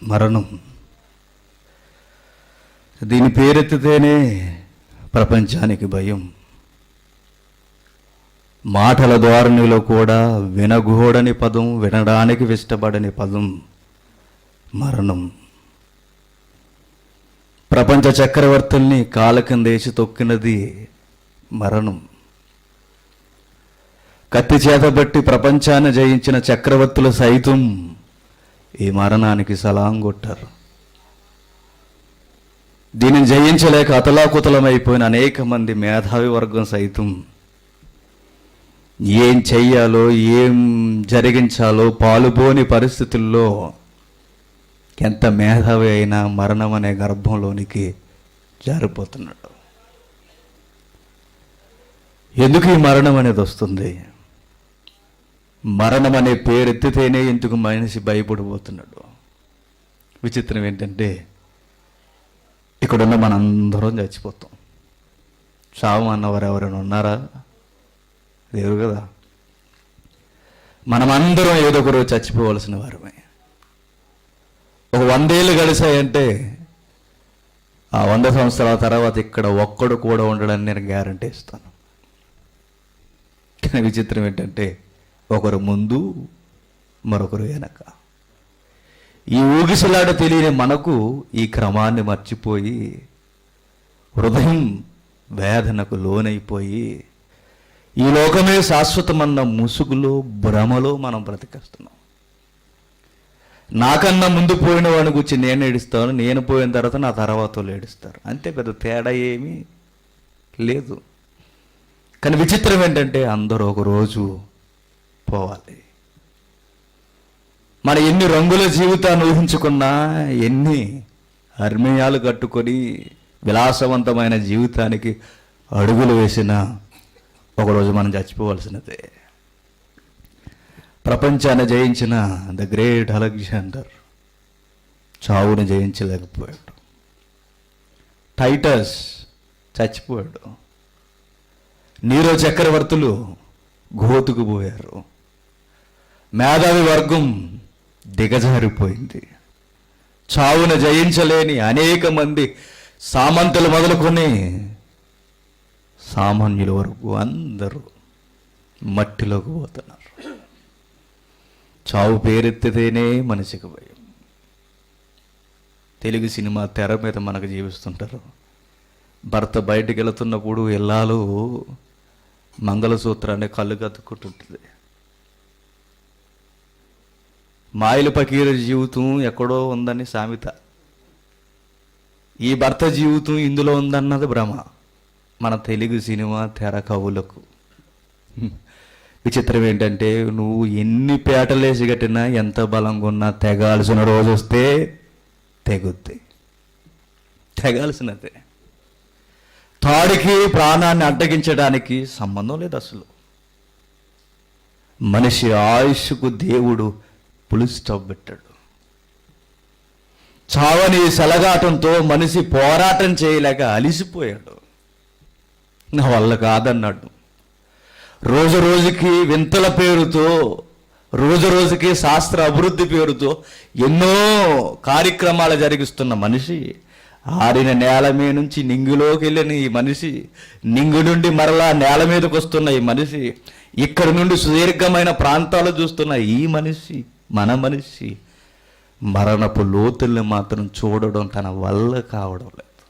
మరణం. దీని పేరెత్తితేనే ప్రపంచానికి భయం. మాటల ధోరణిలో కూడా వినగూడని పదం, వినడానికి ఇష్టపడని పదం మరణం. ప్రపంచ చక్రవర్తుల్ని కాళ్ళ కిందేసి తొక్కినది మరణం. కత్తి చేతబట్టి ప్రపంచాన్ని జయించిన చక్రవర్తులు సైతం ఈ మరణానికి సలాం కొట్టారు. దీనిని జయించలేక అతలాకుతలమైపోయిన అనేక మంది మేధావి వర్గం సైతం ఏం చెయ్యాలో, ఏం జరిగించాలో పాలుపోని పరిస్థితుల్లో ఎంత మేధావి అయినా మరణం అనే గర్భంలోనికి జారిపోతున్నాడు. ఎందుకు ఈ మరణం అనేది వస్తుంది? మరణం అనే పేరెత్తితేనే ఎందుకు మనిషి భయపడిపోతున్నాడు? విచిత్రం ఏంటంటే, ఇక్కడున్న మనందరం చచ్చిపోతాం. చావు అన్నవారు ఎవరైనా ఉన్నారా? లేరు కదా. మనమందరం ఏదో ఒక రోజు చచ్చిపోవలసిన వారమే. ఒక 100 ఏళ్ళు గడిచాయంటే ఆ 100 సంవత్సరాల తర్వాత ఇక్కడ ఒక్కడు కూడా ఉండడానికి నేను గ్యారంటీ ఇస్తాను. కానీ విచిత్రం ఏంటంటే, ఒకరు ముందు, మరొకరు వెనక. ఈ ఊగిసలాట తెలియని మనకు ఈ క్రమాన్ని మర్చిపోయి హృదయం వేదనకు లోనైపోయి ఈ లోకమే శాశ్వతమన్న ముసుగులో, భ్రమలో మనం బ్రతికేస్తున్నాం. నాకన్నా ముందు పోయిన వాడిని గురించి నేను ఏడుస్తాను, నేను పోయిన తర్వాత నా తర్వాత వాళ్ళు ఏడుస్తారు. అంతే, పెద్ద తేడా ఏమీ లేదు. కానీ విచిత్రం ఏంటంటే, అందరూ ఒకరోజు పోవాలి. మన ఎన్ని రంగుల జీవితాన్ని ఊహించుకున్నా, ఎన్ని అర్మేయాలు కట్టుకొని విలాసవంతమైన జీవితానికి అడుగులు వేసినా ఒకరోజు మనం చచ్చిపోవలసినదే. ప్రపంచాన్ని జయించిన ద గ్రేట్ అలెగ్జాండర్ చావుని జయించలేకపోయాడు. టైటస్ చచ్చిపోయాడు. నీరో చక్రవర్తులు గోతుకుపోయారు. మేధావి వర్గం దిగజారిపోయింది. చావును జయించలేని అనేక మంది సామంతులు మొదలుకొని సామాన్యుల వరకు అందరూ మట్టిలోకి పోతున్నారు. చావు పేరెత్తితేనే మనిషికి భయం. తెలుగు సినిమా తెర మీద మనకు జీవిస్తుంటారు. భర్త బయటికి వెళుతున్నప్పుడు ఇల్లాలు మంగళసూత్రాన్ని కళ్ళు కత్తుకుంటుంటుంది. మాయలు పకీరు జీవితం ఎక్కడో ఉందని సామెత. ఈ భర్త జీవితం ఇందులో ఉందన్నది భ్రమ మన తెలుగు సినిమా తెర కవులకు. విచిత్రం ఏంటంటే, నువ్వు ఎన్ని పేటలేసి కట్టినా, ఎంత బలంగా ఉన్నా తెగాల్సిన రోజు వస్తే తెగుద్ది. తెగాల్సినదే. తాడికి ప్రాణాన్ని అడ్డగించడానికి సంబంధం లేదు అసలు. మనిషి ఆయుష్కు దేవుడు పులి స్టాప్ పెట్టాడు. చావని సలగాటంతో మనిషి పోరాటం చేయలేక అలిసిపోయాడు. నా వల్ల కాదన్నాడు. రోజు రోజుకి వింతల పేరుతో, రోజు రోజుకి శాస్త్ర అభివృద్ధి పేరుతో ఎన్నో కార్యక్రమాలు జరిగిస్తున్న మనిషి, ఆరిన నేల మీద నుంచి నింగిలోకి వెళ్ళిన ఈ మనిషి, నింగు నుండి మరలా నేల మీదకి వస్తున్న ఈ మనిషి, ఇక్కడ నుండి సుదీర్ఘమైన ప్రాంతాలు చూస్తున్న ఈ మనిషి, మన మనిషి మరణపు లోతుల్ని మాత్రం చూడడం తన వల్ల కావడం లేదు.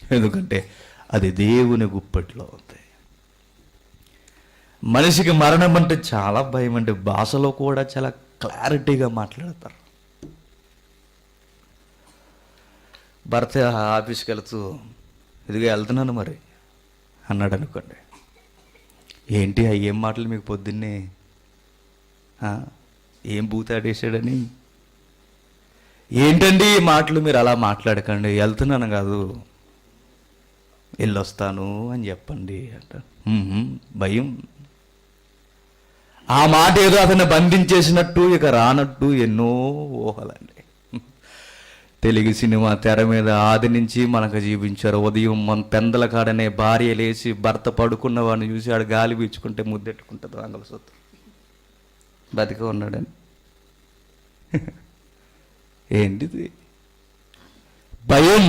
ఎందుకంటే అది దేవుని గుప్పట్లో ఉంది. మనిషికి మరణం అంటే చాలా భయం. అంటే భాషలో కూడా చాలా క్లారిటీగా మాట్లాడతారు. భర్త ఆఫీస్కి వెళుతూ, ఇదిగా వెళ్తున్నాను మరి అన్నాడు అనుకోండి. ఏంటి ఏం మాటలు మీకు పొద్దున్నే, ఏం బూతాడేసాడని, ఏంటండి ఈ మాటలు, మీరు అలా మాట్లాడకండి, వెళ్తున్నాను కాదు వెళ్ళొస్తాను అని చెప్పండి అంట. భయం. ఆ మాట ఏదో అతన్ని బంధించేసినట్టు, ఇక రానట్టు ఎన్నో ఊహలండి. తెలుగు సినిమా తెర మీద ఆది నుంచి మనకు జీవించారు. ఉదయం మన పెందల కాడనే భార్య లేచి భర్త పడుకున్న వాడిని చూసి ఆడు గాలి పీల్చుకుంటే ముద్దెట్టుకుంటుంది మంగళసూత్రం. బతిక ఉన్నాడని. ఏంటిది? భయం,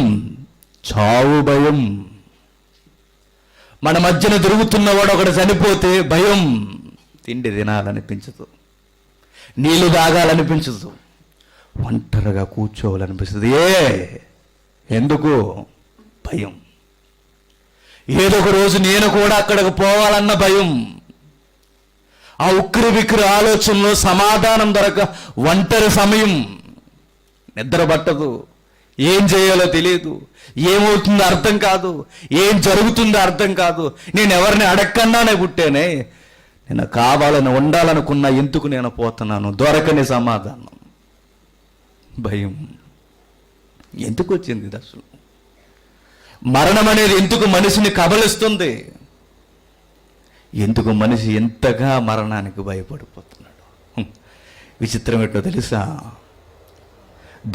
చావు భయం. మన మధ్యన తిరుగుతున్నవాడు ఒకడు చనిపోతే భయం. తిండి తినాలనిపించదు, నీళ్లు తాగాలనిపించదు, ఒంటరిగా కూర్చోవాలనిపిస్తుంది. ఎందుకు? భయం. ఏదో ఒక రోజు నేను కూడా అక్కడికి పోవాలన్న భయం. ఆ ఉక్కిరి బిక్కిరి ఆలోచనలో సమాధానం దొరక ఒంటరి సమయం, నిద్ర పట్టదు, ఏం చేయాలో తెలియదు, ఏమవుతుందో అర్థం కాదు, ఏం జరుగుతుందో అర్థం కాదు. నేను ఎవరిని అడగకుండానే పుట్టానే, నేను కావాలని ఉండాలనుకున్నా, ఎందుకు నేను పోతున్నాను? దొరకని సమాధానం, భయం. ఎందుకు వచ్చింది ఇది అసలు? మరణం అనేది ఎందుకు మనిషిని కబలిస్తుంది? ఎందుకు మనిషి ఎంతగా మరణానికి భయపడిపోతున్నాడు? విచిత్రం ఏంటో తెలుసా?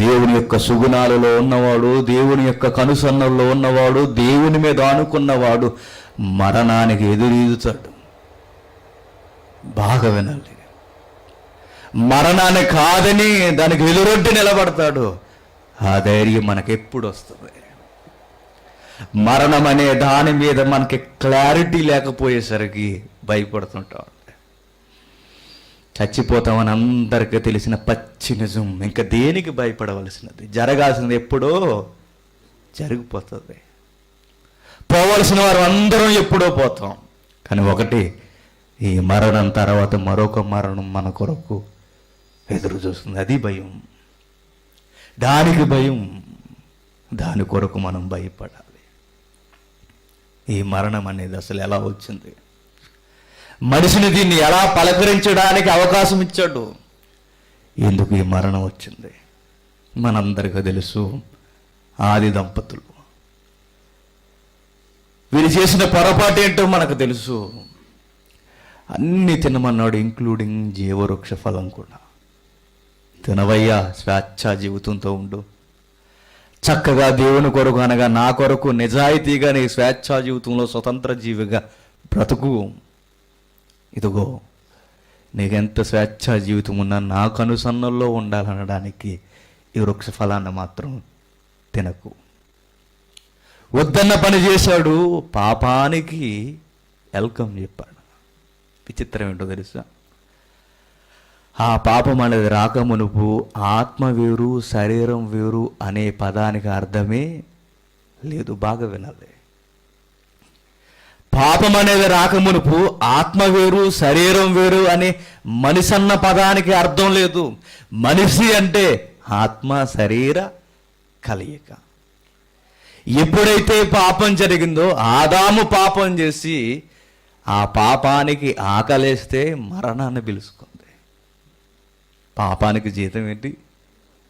దేవుని యొక్క సుగుణాలలో ఉన్నవాడు, దేవుని యొక్క కనుసన్నల్లో ఉన్నవాడు, దేవుని మీద ఆనుకున్నవాడు మరణానికి ఎదురీదుతాడు. బాగా వినాలి. మరణాన్ని కాదని దానికి ఎదురొడ్డి నిలబడతాడు. ఆ ధైర్యం మనకెప్పుడు వస్తుంది? మరణం అనే దాని మీద మనకి క్లారిటీ లేకపోయేసరికి భయపడుతుంటాం. చచ్చిపోతామని అందరికీ తెలిసిన పచ్చి నిజం. ఇంకా దేనికి భయపడవలసినది? జరగాల్సింది ఎప్పుడో జరిగిపోతుంది. పోవలసిన వారు అందరం ఎప్పుడో పోతాం. కానీ ఒకటి, ఈ మరణం తర్వాత మరొక మరణం మన కొరకు ఎదురు చూస్తుంది. అది భయం. దానికి భయం, దాని కొరకు మనం భయపడాలి. ఈ మరణం అనేది అసలు ఎలా వచ్చింది? మనిషిని దీన్ని ఎలా పలకరించడానికి అవకాశం ఇచ్చాడు? ఎందుకు ఈ మరణం వచ్చింది? మనందరికీ తెలుసు, ఆది దంపతులు. వీరు చేసిన పొరపాటు ఏంటో మనకు తెలుసు. అన్నీ తినమన్నాడు, ఇంక్లూడింగ్ జీవవృక్ష ఫలం కూడా. తినవయ్యా, స్వేచ్ఛా జీవితంతో ఉండు, చక్కగా దేవుని కొరకు అనగా నా కొరకు నిజాయితీగా నీ స్వేచ్ఛా జీవితంలో స్వతంత్ర జీవిగా బ్రతుకు. ఇదిగో, నీకెంత స్వేచ్ఛా జీవితం ఉన్నా నా కనుసన్నల్లో ఉండాలనడానికి ఈ వృక్ష ఫలాన్ని మాత్రం తినకు. వద్దన్న పని చేశాడు, పాపానికి వెల్కమ్ చెప్పాడు. విచిత్రం ఏంటో తెలుసా? ఆ పాపం అనేది రాకమునుపు ఆత్మ వేరు శరీరం వేరు అనే పదానికి అర్థమే లేదు. బాగా వినాలి. పాపం అనేది రాకమునుపు ఆత్మ వేరు శరీరం వేరు అనే మనిషి అన్న పదానికి అర్థం లేదు. మనిషి అంటే ఆత్మ శరీర కలయిక. ఎప్పుడైతే పాపం జరిగిందో, ఆదాము పాపం చేసి ఆ పాపానికి ఆకలేస్తే మరణాన్ని పిలుచుకుంది. పాపానికి జీతం ఏంటి?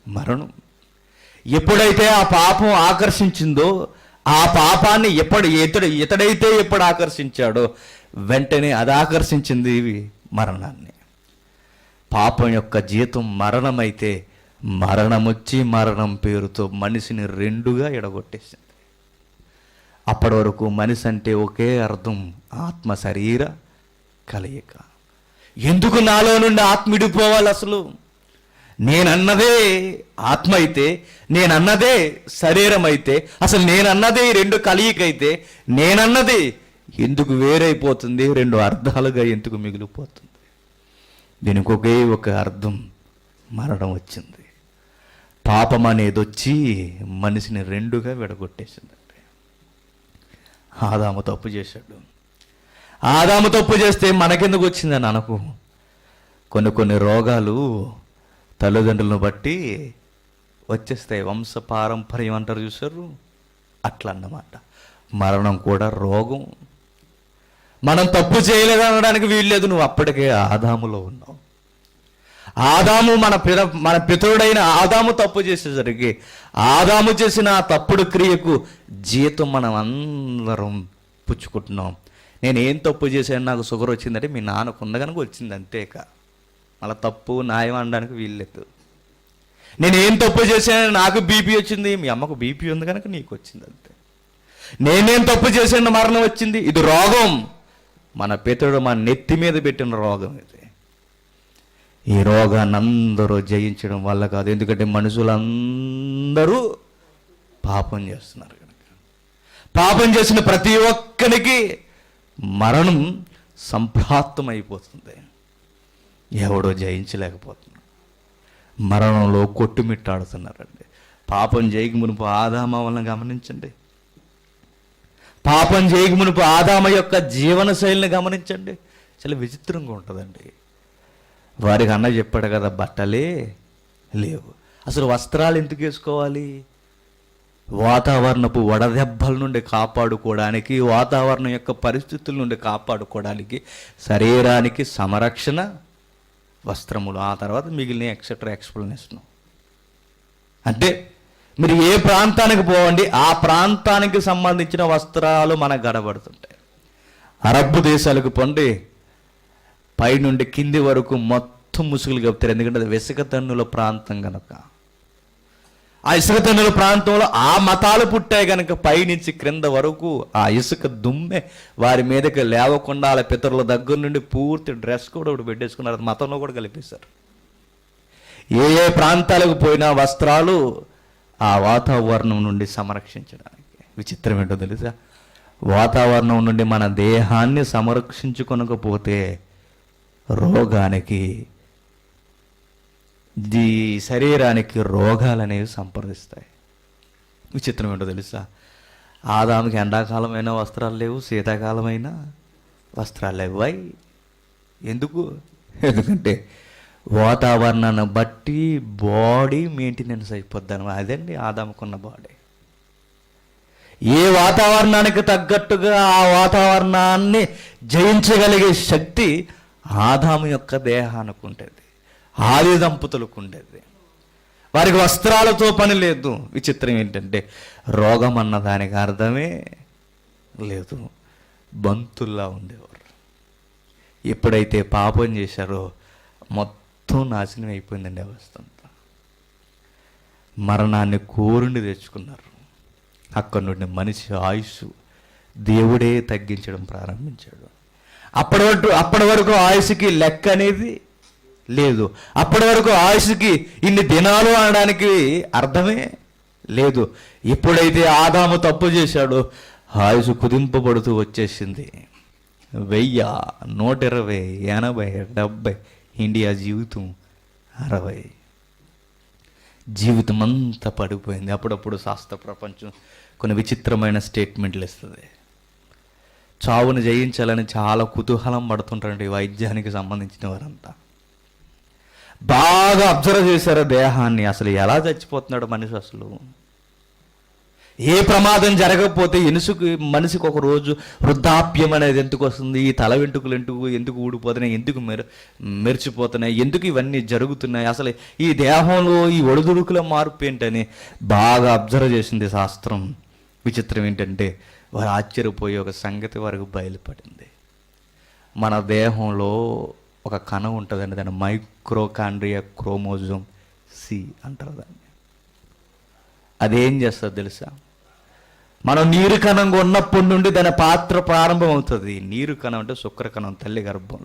మరణం. ఎప్పుడైతే ఆ పాపం ఆకర్షించిందో, ఆ పాపాన్ని ఇతడైతే ఎప్పుడు ఆకర్షించాడో వెంటనే అది ఆకర్షించింది మరణాన్ని. పాపం యొక్క జీతం మరణమైతే మరణం వచ్చి మరణం పేరుతో మనిషిని రెండుగా ఎడగొట్టేసింది. అప్పటి వరకు మనిషి అంటే ఒకే అర్థం, ఆత్మ శరీర కలయిక. ఎందుకు నాలో నుండి ఆత్మ విడిపోవాలి? అసలు నేనన్నదే ఆత్మ అయితే, నేనన్నదే శరీరం అయితే, అసలు నేనన్నదే రెండు కలయిక అయితే, నేనన్నది ఎందుకు వేరైపోతుంది? రెండు అర్థాలుగా ఎందుకు మిగిలిపోతుంది? దీనికి ఒకే ఒక అర్థం, మరణం వచ్చింది. పాపం అనేది వచ్చి మనిషిని రెండుగా విడగొట్టేసిందండి. ఆదాము తప్పు చేశాడు. ఆదాము తప్పు చేస్తే మనకెందుకు వచ్చిందని అనకు. కొన్ని రోగాలు తల్లిదండ్రులను బట్టి వచ్చేస్తాయి. వంశ పారంపర్యం అంటారు చూసారు, అట్లా అన్నమాట. మరణం కూడా రోగం. మనం తప్పు చేయలేదు అనడానికి వీల్లేదు. నువ్వు అప్పటికే ఆదాములో ఉన్నావు. ఆదాము మన పితరుడైన ఆదాము తప్పు చేసేసరికి ఆదాము చేసిన ఆ తప్పుడు క్రియకు జీతం మనం అందరం పుచ్చుకుంటున్నాం. నేను ఏం తప్పు చేశాను, నాకు షుగర్ వచ్చిందంటే మీ నాన్నకు ఉన్న కనుక వచ్చింది, అంతేక మళ్ళీ తప్పు న్యాయం అనడానికి వీల్లేదు. నేను ఏం తప్పు చేశాను, నాకు బీపీ వచ్చింది, మీ అమ్మకు బీపీ ఉంది కనుక నీకు వచ్చింది, అంతే. నేనేం తప్పు చేశాను, మరణం వచ్చింది, ఇది రోగం. మన పితరుడు మన నెత్తి మీద పెట్టిన రోగం ఇది. ఈ రోగాన్ని అందరూ జయించడం వల్ల కాదు. ఎందుకంటే మనుషులందరూ పాపం చేస్తున్నారు కనుక. పాపం చేసిన ప్రతి ఒక్కరికి మరణం సంప్రాప్తమైపోతుంది. ఎవడో జయించలేకపోతున్నాడు. మరణంలో కొట్టుమిట్టాడుతున్నారండి. పాపం చేయక మునుపు ఆదామ వలన గమనించండి. పాపం చేయక మునుపు ఆదామ యొక్క జీవన శైలిని గమనించండి. చాలా విచిత్రంగా ఉంటుందండి. వారికి అన్న చెప్పాడు కదా, బట్టలే లేవు. అసలు వస్త్రాలు ఎందుకు వేసుకోవాలి? వాతావరణపు వడదెబ్బల నుండి కాపాడుకోవడానికి, వాతావరణం యొక్క పరిస్థితుల నుండి కాపాడుకోవడానికి శరీరానికి సంరక్షణ వస్త్రములు. ఆ తర్వాత మిగిలిన ఎక్సెట్రా ఎక్స్ప్లెనేషన్. అంటే మీరు ఏ ప్రాంతానికి పోవండి, ఆ ప్రాంతానికి సంబంధించిన వస్త్రాలు మనకు గడబడుతుంటాయి. అరబ్ దేశాలకు పండి పైనుండి కింది వరకు మొత్తం ముసుగులు కప్పుతారు. ఎందుకంటే అది ఇసుక తన్నుల ప్రాంతం కనుక. ఆ ఇసుక తన్నుల ప్రాంతంలో ఆ మతాలు పుట్టాయి కనుక పైనుంచి క్రింద వరకు ఆ ఇసుక దుమ్మె వారి మీదకి లేవకుండా వాళ్ళ పితరుల దగ్గర నుండి పూర్తి డ్రెస్ కూడా ఒకటి పెట్టేసుకున్నారు. అది మతంలో కూడా కలిపేశారు. ఏ ఏ ప్రాంతాలకు పోయినా వస్త్రాలు ఆ వాతావరణం నుండి సంరక్షించడానికి. విచిత్రం ఏంటో తెలుసా? వాతావరణం నుండి మన దేహాన్ని సంరక్షించుకొనకపోతే రోగానికి, శరీరానికి రోగాలు అనేవి సంప్రదిస్తాయి. విచిత్రం ఏంటో తెలుసా? ఆదాముకి ఎండాకాలమైన వస్త్రాలు లేవు, శీతాకాలమైన వస్త్రాలు లేవు. వై? ఎందుకు? ఎందుకంటే వాతావరణాన్ని బట్టి బాడీ మెయింటెనెన్స్ అయిపోద్ది. అదండి ఆదాముకున్న బాడీ. ఏ వాతావరణానికి తగ్గట్టుగా ఆ వాతావరణాన్ని జయించగలిగే శక్తి ఆదాము యొక్క దేహానికి ఉండేది, ఆది దంపతులకు ఉండేది. వారికి వస్త్రాలతో పని లేదు. విచిత్రం ఏంటంటే రోగం అన్న దానికి అర్థమే లేదు. బంతుల్లా ఉండేవారు. ఎప్పుడైతే పాపం చేశారో మొత్తం నాశనం అయిపోయిందండి అవస్థ అంతా. మరణాన్ని కోరుండి తెచ్చుకున్నారు. అక్కడి నుండి మనిషి ఆయుష్ దేవుడే తగ్గించడం ప్రారంభించాడు. అప్పటి వరకు ఆయుష్కి లెక్క అనేది లేదు. అప్పటి వరకు ఆయుష్కి ఇన్ని దినాలు అనడానికి అర్థమే లేదు. ఎప్పుడైతే ఆదాము తప్పు చేశాడో ఆయుష్ కుదింపబడుతూ వచ్చేసింది. 1000, 120, 80, 70. ఇండియా జీవితం 60. జీవితం అంతా పడిపోయింది. అప్పుడప్పుడు శాస్త్ర ప్రపంచం కొన్ని విచిత్రమైన స్టేట్మెంట్లు ఇస్తుంది. చావును జయించాలని చాలా కుతూహలం పడుతుంటారండి వైద్యానికి సంబంధించిన వారంతా. బాగా అబ్జర్వ్ చేశారు దేహాన్ని. అసలు ఎలా చచ్చిపోతున్నాడు మనిషి? అసలు ఏ ప్రమాదం జరగకపోతే మనిషికి ఒక రోజు వృద్ధాప్యం అనేది ఎందుకు వస్తుంది? ఈ తల వెంట్రుకలు ఎందుకు ఊడిపోతున్నాయి? ఎందుకు మెరిచిపోతున్నాయి? ఎందుకు ఇవన్నీ జరుగుతున్నాయి? అసలు ఈ దేహంలో ఈ ఒడిదుడుకుల మార్పు ఏంటని బాగా అబ్జర్వ్ చేసింది శాస్త్రం. విచిత్రం ఏంటంటే వారు ఆశ్చర్యపోయే ఒక సంగతి వారికి బయలుపడింది. మన దేహంలో ఒక కణం ఉంటుందండి, దాన్ని మైక్రోకాండ్రియా క్రోమోజోమ్ సి అంటారు దాన్ని. అదేం చేస్తుంది తెలుసా? మనం నీరు కణంగా ఉన్నప్పటి నుండి దాని పాత్ర ప్రారంభం అవుతుంది. నీరు కణం అంటే శుక్రకణం, తల్లి గర్భం.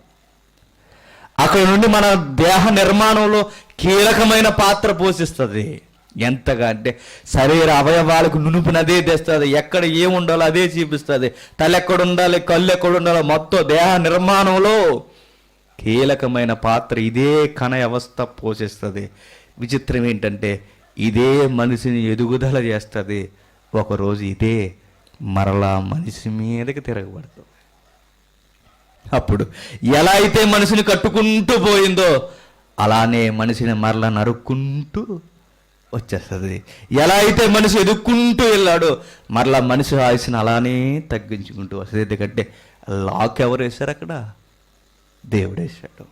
అక్కడ నుండి మన దేహ నిర్మాణంలో కీలకమైన పాత్ర పోషిస్తుంది. ఎంతగా అంటే శరీర అవయవాలకు నునుపునదే తెస్తుంది. ఎక్కడ ఏముండాలో అదే చూపిస్తుంది. తల ఎక్కడ ఉండాలి, కళ్ళు ఎక్కడ ఉండాలో మొత్తం దేహ నిర్మాణంలో కీలకమైన పాత్ర ఇదే కణ వ్యవస్థ పోషిస్తుంది. విచిత్రం ఏంటంటే ఇదే మనిషిని ఎదుగుదల చేస్తుంది. ఒకరోజు ఇదే మరలా మనిషి మీదకి తిరగబడుతుంది. అప్పుడు ఎలా అయితే మనిషిని కట్టుకుంటూ పోయిందో అలానే మనిషిని మరలా నరుక్కుంటూ వచ్చేస్తుంది. ఎలా అయితే మనిషి ఎదుక్కుంటూ వెళ్ళాడో మరలా మనిషి ఆయుష్ని అలానే తగ్గించుకుంటూ వస్తుంది. ఎందుకంటే లాక్ ఎవరు వేశారు? అక్కడ దేవుడేశాడు.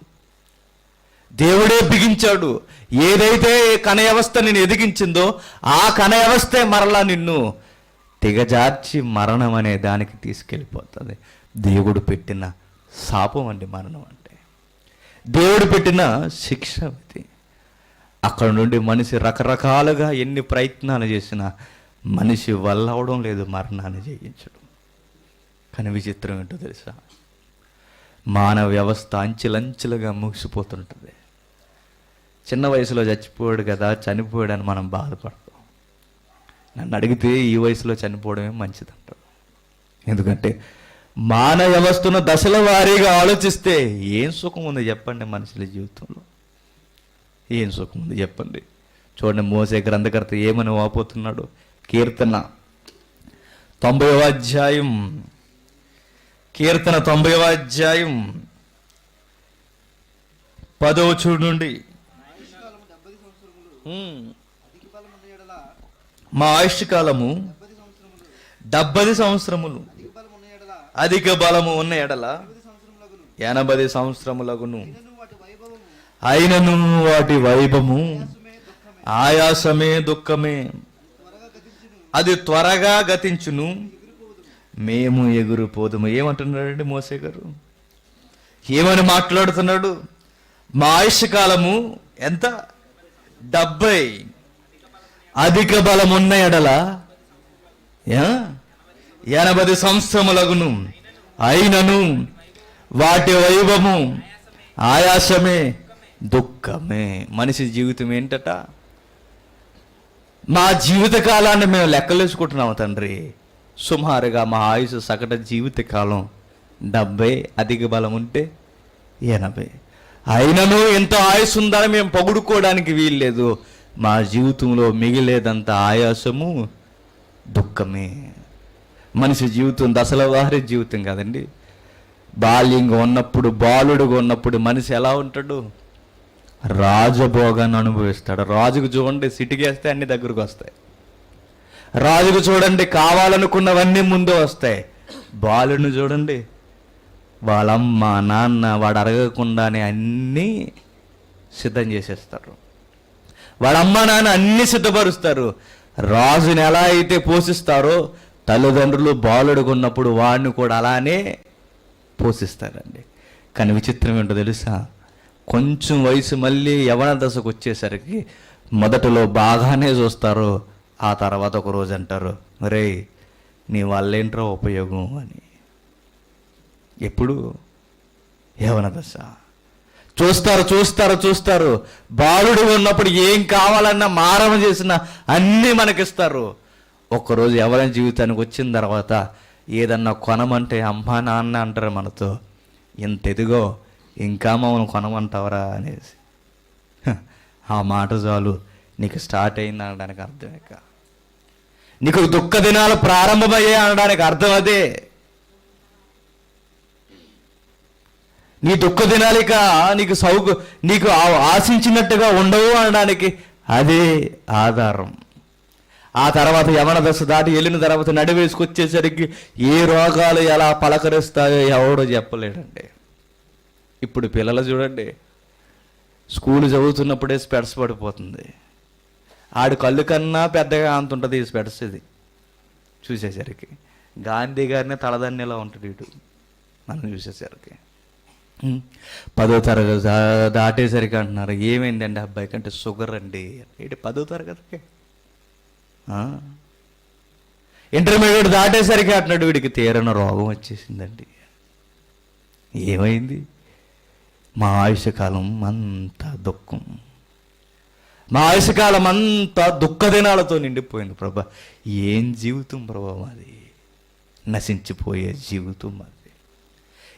దేవుడే బిగించాడు. ఏదైతే కణ వ్యవస్థ నిన్ను ఎదిగించిందో ఆ కణ వ్యవస్థే మరలా నిన్ను దిగజార్చి మరణం అనే దానికి తీసుకెళ్ళిపోతుంది. దేవుడు పెట్టిన శాపం అండి మరణం అంటే. దేవుడు పెట్టిన శిక్ష ఇది. అక్కడ నుండి మనిషి రకరకాలుగా ఎన్ని ప్రయత్నాలు చేసినా మనిషి వల్ల అవడం లేదు మరణాన్ని జయించడం. కానీ విచిత్రం ఏంటో తెలుసా? మానవ వ్యవస్థ అంచెలంచెలుగా ముగిసిపోతుంటుంది. చిన్న వయసులో చచ్చిపోయాడు కదా, చనిపోయాడని మనం బాధపడతాం. నన్ను అడిగితే ఈ వయసులో చనిపోవడమే మంచిదంటారు. ఎందుకంటే మానవ వ్యవస్థను దశల వారీగా ఆలోచిస్తే ఏం సుఖం ఉంది చెప్పండి మనుషుల జీవితంలో? ఏం సుఖం ఉంది చెప్పండి? చూడండి, మోసే గ్రంథకర్త ఏమని వాపోతున్నాడు. కీర్తన 90వ అధ్యాయం, కీర్తన 90వ అధ్యాయం 10వ వచనం నుండి, మా ఆయుష్కాలము 70 సంవత్సరములు, అధిక బలము ఉన్న ఎడల 80 సంవత్సరములగును. అయినను వాటి వైభవము ఆయాసమే, దుఃఖమే, అది త్వరగా గతించును, మేము ఎగురుపోదుము. ఏమంటున్నాడండి మోసే గారు? ఏమని మాట్లాడుతున్నాడు? మా ఆయుష్కాలము ఎంత? 70, అధిక బలమున్న ఎడల 80 సంవత్సరములగును. అయినను వాటి వైభవము ఆయాసమే, దుఃఖమే. మనిషి జీవితం ఏంటట? మా జీవిత కాలాన్ని మేము లెక్కలేసుకుంటున్నాము తండ్రి. సుమారుగా మా ఆయుష్ సగటు జీవిత కాలం 70, అధిక బలం ఉంటే 80. అయినను ఎంత ఆయుష్ ఉందని మేము పొగుడుకోవడానికి వీల్లేదు. మా జీవితంలో మిగిలేదంత ఆయాసము, దుఃఖమే. మనిషి జీవితం దశల వారి జీవితం కాదండి. బాల్యంగా ఉన్నప్పుడు, బాలుడుగా ఉన్నప్పుడు మనిషి ఎలా ఉంటాడు? రాజభోగాన్ని అనుభవిస్తాడు. రాజుకు చూడండి, సిటికేస్తే అన్ని దగ్గరకు వస్తాయి. రాజుకు చూడండి, కావాలనుకున్నవన్నీ ముందు వస్తాయి. బాలుడిని చూడండి, వాళ్ళమ్మ నాన్న వాడు అడగకుండానే అన్నీ సిద్ధం చేసేస్తారు. వాళ్ళమ్మ నాన్న అన్నీ సిద్ధపరుస్తారు. రాజుని ఎలా అయితే పోషిస్తారో తల్లిదండ్రులు బాలుడుగా ఉన్నప్పుడు వాడిని కూడా అలానే పోషిస్తారండి. కానీ విచిత్రం ఏంటో తెలుసా? కొంచెం వయసు మళ్ళీ యవన దశకు వచ్చేసరికి మొదటలో బాగానే చూస్తారు. ఆ తర్వాత ఒక రోజు అంటారు, రే నీ వల్లేంట్రో ఉపయోగం అని. ఎప్పుడు? యవన దశ. చూస్తారు. బాలుడు ఉన్నప్పుడు ఏం కావాలన్నా మారం చేసినా అన్నీ మనకిస్తారు. ఒక్కరోజు యవన జీవితానికి వచ్చిన తర్వాత ఏదన్నా కొనమంటే అమ్మా నాన్న అంటారు మనతో, ఇంత ఎదిగో ఇంకా మమ్మల్ని కొనమంటావరా అనేసి. ఆ మాట చాలు నీకు స్టార్ట్ అయింది అనడానికి అర్థమే. నీకు దుఃఖ దినాలు ప్రారంభమయ్యాయి అనడానికి అర్థం అదే. నీ దుఃఖ దినాలిక నీకు ఆశించినట్టుగా ఉండవు అనడానికి అదే ఆధారం. ఆ తర్వాత యవన దశ దాటి వెళ్ళిన తర్వాత నడివేసుకొచ్చేసరికి ఏ రోగాలు ఎలా పలకరిస్తాయో ఎవడో చెప్పలేడండి. ఇప్పుడు పిల్లలు చూడండి, స్కూల్ చదువుతున్నప్పుడే స్పెట్స్ పడిపోతుంది. ఆడు కళ్ళు కన్నా పెద్దగా అంత ఉంటుంది ఈ స్పెట్స్. ఇది చూసేసరికి గాంధీ గారినే తలదన్నెలా ఉంటుంది ఇటు మనం చూసేసరికి. 10వ తరగతి దాటేసరికి అంటున్నారు, ఏమైందండి అబ్బాయి కంటే? షుగర్ అండి. ఏంటి 10వ తరగతికి? ఇంటర్మీడియట్ దాటేసరికి అంటున్నాడు, వీడికి తీరన రోగం వచ్చేసిందండి. ఏమైంది? మా ఆయుష్కాలం అంతా దుఃఖం, మా ఆయుష్కాలం అంతా దుఃఖ దినాలతో నిండిపోయింది. ప్రభా, ఏం జీవితం ప్రభా మాది? నశించిపోయే జీవితం మాది.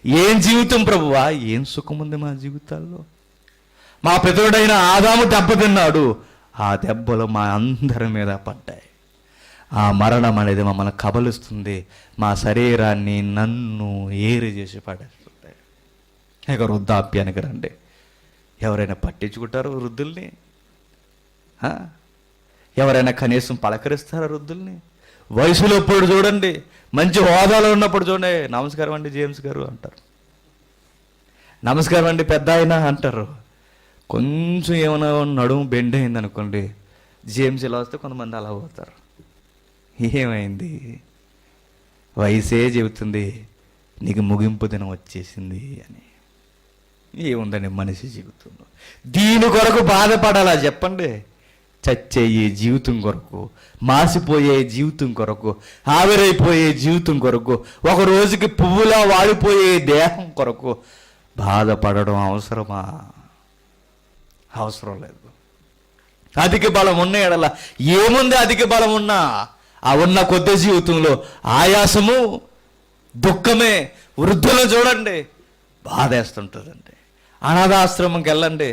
ఏం జీవితం ప్రభువా? ఏం సుఖం ఉంది మా జీవితాల్లో? మా పితరుడైన ఆదాము దెబ్బతిన్నాడు, ఆ దెబ్బలు మా అందరి మీద పడ్డాయి. ఆ మరణం అనేది మమ్మల్ని కబలిస్తుంది, మా శరీరాన్ని నన్ను ఏరి చేసి పడేస్తుంది. ఇక వృద్ధాప్యానికి రండి, ఎవరైనా పట్టించుకుంటారు వృద్ధుల్ని? ఎవరైనా కనీసం పలకరిస్తారా వృద్ధుల్ని? వయసులో ఇప్పుడు చూడండి, మంచి హోదాలో ఉన్నప్పుడు చూడండి, నమస్కారం అండి జేమ్స్ గారు అంటారు, నమస్కారం అండి పెద్ద ఆయన అంటారు. కొంచెం ఏమైనా నడుము బెండ్ అయింది అనుకోండి, జేమ్స్ ఇలా వస్తే కొంతమంది అలా పోతారు. ఏమైంది? వయసే చెబుతుంది నీకు ముగింపు దినం వచ్చేసింది అని. ఏముందండి మనిషి జీవితంలో? దీని కొరకు బాధపడాలా చెప్పండి? చచ్చే ఈ జీవితం కొరకు, మాసిపోయే జీవితం కొరకు, ఆవిరైపోయే జీవితం కొరకు, ఒక రోజుకి పువ్వులా వాడిపోయే దేహం కొరకు బాధపడడం అవసరమా? అవసరం లేదు. అధిక బలం ఉన్న ఎడల ఏముంది? అధిక బలం ఉన్నా ఆ ఉన్న కొద్ది జీవితంలో ఆయాసము, దుఃఖమే. వృద్ధులను చూడండి, బాధేస్తుంటుందండి. అనాథాశ్రమంకి వెళ్ళండి,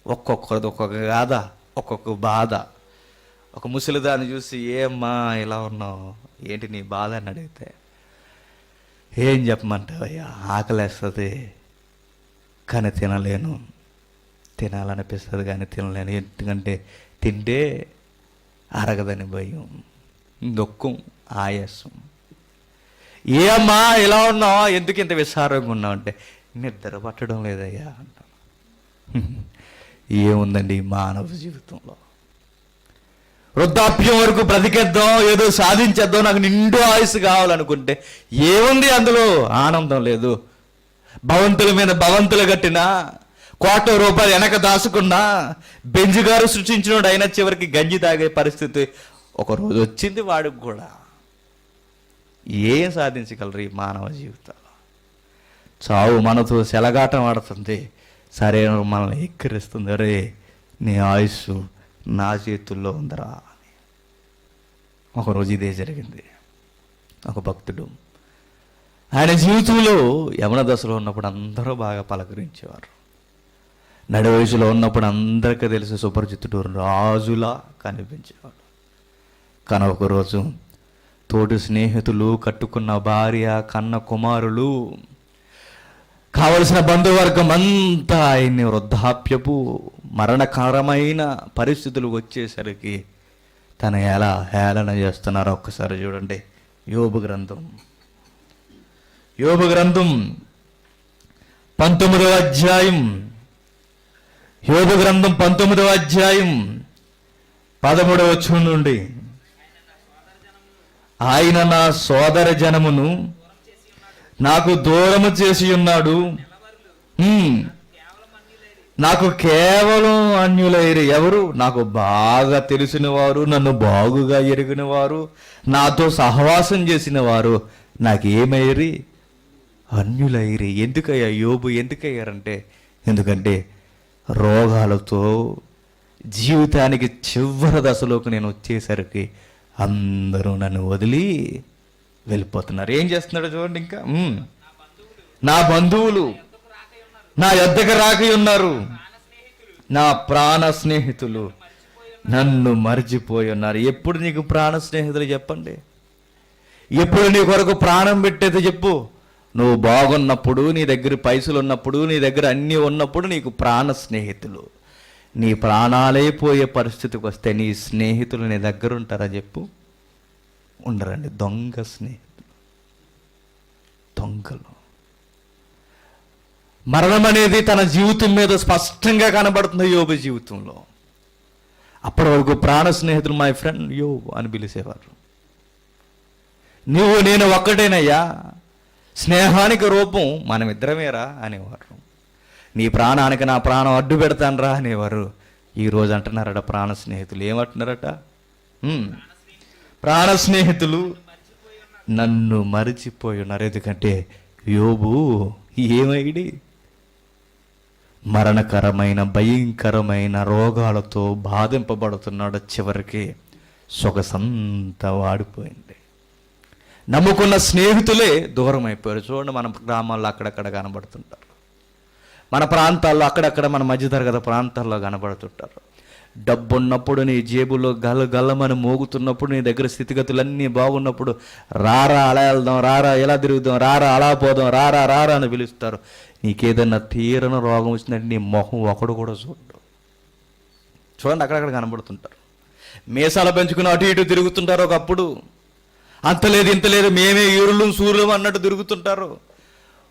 ఒక్కొక్కరిది ఒక్కొక్క గాథ, ఒక్కొక్క బాధ. ఒక ముసలిదాన్ని చూసి, ఏమ్మా ఇలా ఉన్నావు, ఏంటి నీ బాధ అని అడిగితే, ఏం చెప్పమంటావయ్యా, ఆకలేస్తుంది కానీ తినలేను, తినాలనిపిస్తుంది కానీ తినలేను, ఎందుకంటే తింటే అరగదని భయం, దుఃఖం, ఆయాసం. ఏ అమ్మా ఇలా ఉన్నావు, ఎందుకు ఇంత విసారంగా ఉన్నావు అంటే, నిద్ర పట్టడం లేదయ్యా అంటాం. ఏముందండి మానవ జీవితంలో? వృద్ధాప్యం వరకు బ్రతికేద్దాం, ఏదో సాధించేద్దాం, నాకు నిండు ఆయుసు కావాలనుకుంటే ఏముంది అందులో? ఆనందం లేదు. భవంతుల మీద భవంతులు కట్టినా, ₹1,00,00,000 వెనక దాచుకున్నా, బెంజుగారు సృష్టించినోడు అయినా చివరికి గంజి తాగే పరిస్థితి ఒకరోజు వచ్చింది వాడికి కూడా. ఏం సాధించగలరు ఈ మానవ జీవితంలో? చావు మనతో సెలగాటం ఆడుతుంది, సరే మనల్ని ఎక్కిరిస్తుంది. అరే నీ ఆయుస్సు నా చేతుల్లో ఉందరా అని. ఒకరోజు ఇదే జరిగింది. ఒక భక్తుడు, ఆయన జీవితంలో యవన దశలో ఉన్నప్పుడు అందరూ బాగా పలకరించేవారు. నడి వయసులో ఉన్నప్పుడు అందరికీ తెలిసి సుపరిచితుడు, రాజులా కనిపించేవాడు. కానీ ఒకరోజు తోటి స్నేహితులు, కట్టుకున్న భార్య, కన్న కుమారులు, కావలసిన బంధువర్గం అంతా ఆయన్ని వృద్ధాప్యపు మరణకరమైన పరిస్థితులు వచ్చేసరికి తను ఎలా హేళన చేస్తున్నారో ఒక్కసారి చూడండి. యోబు గ్రంథం 19వ అధ్యాయం, యోబు గ్రంథం 19వ అధ్యాయం 13వ వచనం నుండి, ఆయన నా సోదర జనమును నాకు దూరము చేసి ఉన్నాడు, నాకు కేవలం అన్యులైరి. ఎవరు? నాకు బాగా తెలిసిన వారు, నన్ను బాగుగా ఎరిగిన వారు, నాతో సహవాసం చేసిన వారు నాకేమైరి? అన్యులైరి. ఎందుకయ్యా యోబు ఎందుకయ్యారంటే, ఎందుకంటే రోగాలతో జీవితానికి చివరి దశలోకి నేను వచ్చేసరికి అందరూ నన్ను వదిలి వెళ్ళిపోతున్నారు. ఏం చేస్తున్నాడో చూడండి. ఇంకా నా బంధువులు నా యొద్దకు రాకి ఉన్నారు, నా ప్రాణ స్నేహితులు నన్ను మర్చిపోయి ఉన్నారు. ఎప్పుడు నీకు ప్రాణ స్నేహితులు చెప్పండి? ఎప్పుడు నీ కొరకు ప్రాణం పెట్టేది చెప్పు? నువ్వు బాగున్నప్పుడు, నీ దగ్గర పైసలు ఉన్నప్పుడు, నీ దగ్గర అన్నీ ఉన్నప్పుడు నీకు ప్రాణ స్నేహితులు. నీ ప్రాణాలే పోయే పరిస్థితికి వస్తే నీ స్నేహితులు నీ దగ్గర ఉంటారా చెప్పు? ఉండరండి. దొంగ స్నేహితులు, దొంగలు. మరణం అనేది తన జీవితం మీద స్పష్టంగా కనబడుతుంది యోబు జీవితంలో. అప్పటి వరకు ప్రాణ స్నేహితులు మై ఫ్రెండ్ యోబు అని పిలిచేవారు. నువ్వు నేను ఒక్కటేనయ్యా, స్నేహానికి రూపం మనమిద్దరమేరా అనేవారు. నీ ప్రాణానికి నా ప్రాణం అడ్డు పెడతానరా అనేవారు. ఈరోజు అంటున్నారట ప్రాణ స్నేహితులు. ఏమంటున్నారట? ప్రాణ స్నేహితులు నన్ను మరిచిపోయి ఉన్నారు. ఎందుకంటే యోబు ఏమైడి? మరణకరమైన భయంకరమైన రోగాలతో బాధింపబడుతున్నాడు. చివరికి సొగసంతా వాడిపోయింది. నమ్ముకున్న స్నేహితులే దూరం అయిపోయారు. చూడండి, మన గ్రామాల్లో అక్కడక్కడ కనబడుతుంటారు, మన ప్రాంతాల్లో అక్కడక్కడ, మన మధ్యతరగతి ప్రాంతాల్లో కనబడుతుంటారు. డబ్బు ఉన్నప్పుడు, నీ జేబులో గల్లమని మోగుతున్నప్పుడు, నీ దగ్గర స్థితిగతులన్నీ బాగున్నప్పుడు, రారా అలా వెళ్దాం, రారా ఎలా తిరుగుదాం, రారా అలా పోదాం, రారా రారా అని పిలుస్తారు. నీకేదన్నా తీరని రోగం వచ్చిందంటే నీ మొహం ఒకడు కూడా చూడు. చూడండి, అక్కడక్కడ కనబడుతుంటారు. మీసాలు పెంచుకుని అటు ఇటు తిరుగుతుంటారు. ఒకప్పుడు అంత లేదు ఇంత లేదు, మేమే ఈరులు సూర్యులు అన్నట్టు తిరుగుతుంటారు.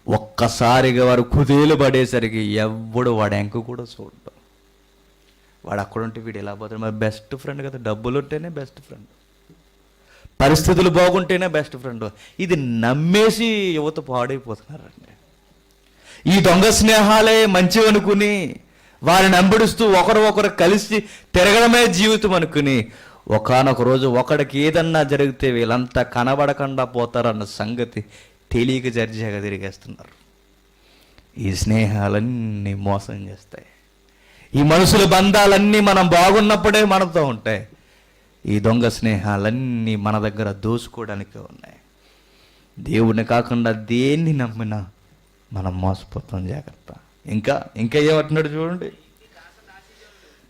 ఒక్కసారిగా వారు కుదేలు పడేసరికి ఎవడు వాడు ఎంక కూడా చూడటం. వాడు అక్కడుంటే వీడు ఎలా పోతాడు? మరి బెస్ట్ ఫ్రెండ్ కదా, డబ్బులు ఉంటేనే బెస్ట్ ఫ్రెండ్, పరిస్థితులు బాగుంటేనే బెస్ట్ ఫ్రెండ్. ఇది నమ్మేసి యువత పాడైపోతున్నారండి. ఈ దొంగ స్నేహాలే మంచివి అనుకుని వారిని వెంబడిస్తూ ఒకరు కలిసి తిరగడమే జీవితం అనుకుని ఒకానొక రోజు ఒకడికి ఏదన్నా జరిగితే వీళ్ళంతా కనబడకుండా పోతారన్న సంగతి తెలియక జర్జాగా తిరిగేస్తున్నారు. ఈ స్నేహాలన్నీ మోసం చేస్తాయి. ఈ మనుషుల బంధాలన్నీ మనం బాగున్నప్పుడే మనతో ఉంటాయి. ఈ దొంగ స్నేహాలన్నీ మన దగ్గర దోచుకోవడానికే ఉన్నాయి. దేవుడిని కాకుండా దేన్ని నమ్మినా మనం మోసపోతాం. జాగ్రత్త. ఇంకా ఏమంటున్నాడు చూడండి.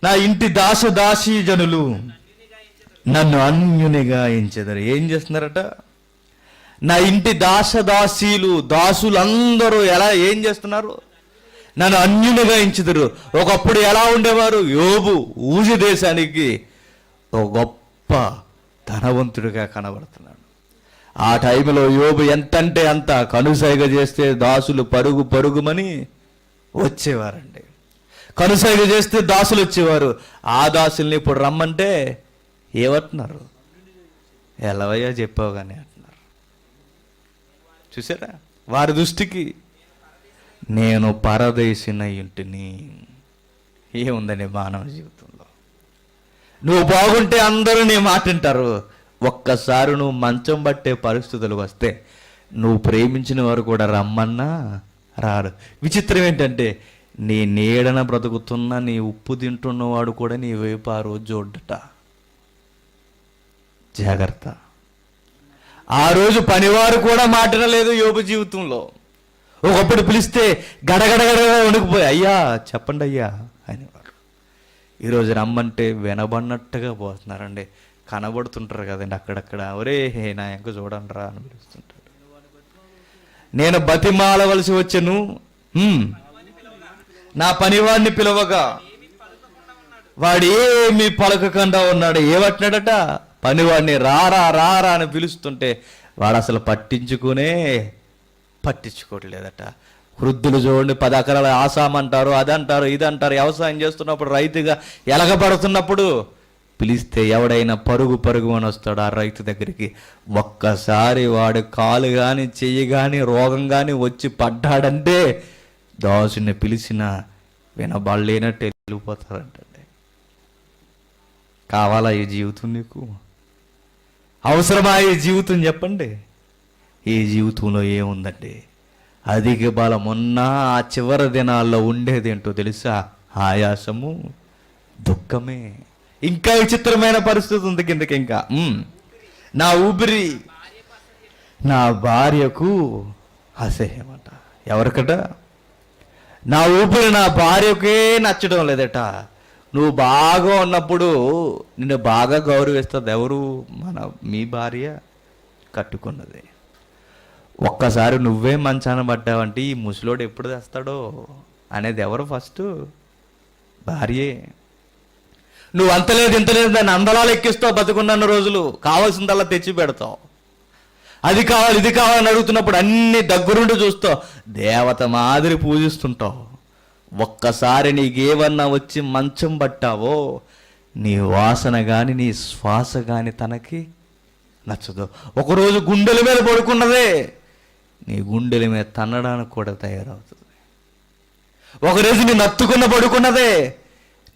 నా ఇంటి దాసదాసీ జనులు నన్ను అన్యునిగా ఎంచెదరు. ఏం చేస్తున్నారట? నా ఇంటి దాసదాసీలు, దాసులందరూ ఏం చేస్తున్నారు? నన్ను అన్యునిగా ఎంచెదరు. ఒకప్పుడు ఎలా ఉండేవారు? యోబు ఊజు దేశానికి ఒక గొప్ప ధనవంతుడిగా కనబడుతున్నాడు. ఆ టైంలో యోబు ఎంతంటే అంత కనుసైగ చేస్తే దాసులు పరుగుమని వచ్చేవారండి. కనుసైగ చేస్తే దాసులు వచ్చేవారు. ఆ దాసుల్ని ఇప్పుడు రమ్మంటే ఏమంటున్నారు? ఎలవయ్యా చెప్పావు కానీ అంటున్నారు. చూసారా? వారి దృష్టికి నేను పరదేశిన ఇంటిని. ఏముందని మానవ జీవితంలో? నువ్వు బాగుంటే అందరూ నీ మాట వింటారు. ఒక్కసారి నువ్వు మంచం పట్టే పరిస్థితులు వస్తే నువ్వు ప్రేమించిన వారు కూడా రమ్మన్నా రారు. విచిత్రం ఏంటంటే నీ నీడన బ్రతుకుతున్న, నీ ఉప్పు తింటున్నవాడు కూడా నీ వైపు ఆ రోజు చూడట. జాగ్రత్త. ఆ రోజు పనివారు కూడా మాట్లాడలేదు యోబు జీవితంలో. ఒకప్పుడు పిలిస్తే గడగడగడగా వణికిపోయి అయ్యా చెప్పండి అయ్యా అనేవారు. ఈరోజు రమ్మంటే వినబడినట్టుగా పోతున్నారండి. కనబడుతుంటారు కదండి అక్కడక్కడ. ఒరే నా ఎంక చూడండి రా అని పిలుస్తుంటాడు. నేను బతిమాలవలసి వచ్చాను, నా పనివాడిని పిలవగా వాడు ఏమీ పలకకుండా ఉన్నాడు. ఏమంటున్నాడట? పనివాడిని రారా రారా అని పిలుస్తుంటే వాడు అసలు పట్టించుకోవట్లేదట. వృద్ధులు చూడండి, 10 ఎకరాల ఆసామంటారు, అదంటారు, ఇదంటారు. వ్యవసాయం చేస్తున్నప్పుడు రైతుగా ఎలగబడుతున్నప్పుడు పిలిస్తే ఎవడైనా పరుగు అని వస్తాడు ఆ రైతు దగ్గరికి. ఒక్కసారి వాడు కాలు కానీ చెయ్యి కానీ రోగం కానీ వచ్చి పడ్డాడంటే దాసుని పిలిచిన వినబడలేనట్టు వెళ్ళిపోతారంటండి. కావాలా ఈ జీవితం నీకు? అవసరమా ఈ జీవితం? చెప్పండి. ఈ జీవితంలో ఏముందండి? అధిక బలం ఉన్నా ఆ చివరి దినాల్లో ఉండేదేంటో తెలుసా? ఆయాసము, దుఃఖమే. ఇంకా విచిత్రమైన పరిస్థితి ఉంది కిందకి. ఇంకా నా ఊపిరి నా భార్యకు అసహ్యమట. ఎవరికట? నా ఊపిరి నా భార్యకే నచ్చడం లేదట. నువ్వు బాగా ఉన్నప్పుడు నిన్ను బాగా గౌరవిస్తుంది ఎవరు? మీ భార్య కట్టుకున్నది. ఒక్కసారి నువ్వే మంచాన పడ్డావంటే ఈ ముసలోడు ఎప్పుడు తెస్తాడో అనేది ఎవరు? ఫస్ట్ భార్యే. నువ్వు అంతలేదు ఇంతలేదు దాన్ని అందలాలు ఎక్కిస్తావు. బతుకున్న రోజులు కావాల్సిందల్లా తెచ్చి పెడతావు. అది కావాలి ఇది కావాలని అడుగుతున్నప్పుడు అన్ని దగ్గరుండి చూస్తావు. దేవత మాదిరి పూజిస్తుంటావు. ఒక్కసారి నీకేమన్నా వచ్చి మంచం పట్టావో నీ వాసన కానీ నీ శ్వాస కానీ తనకి నచ్చదు. ఒకరోజు గుండెల మీద పడుకున్నదే నీ గుండెల మీద తన్నడానికి కూడా తయారవుతుంది. ఒకరోజు నీ నత్తుకున్న పడుకున్నదే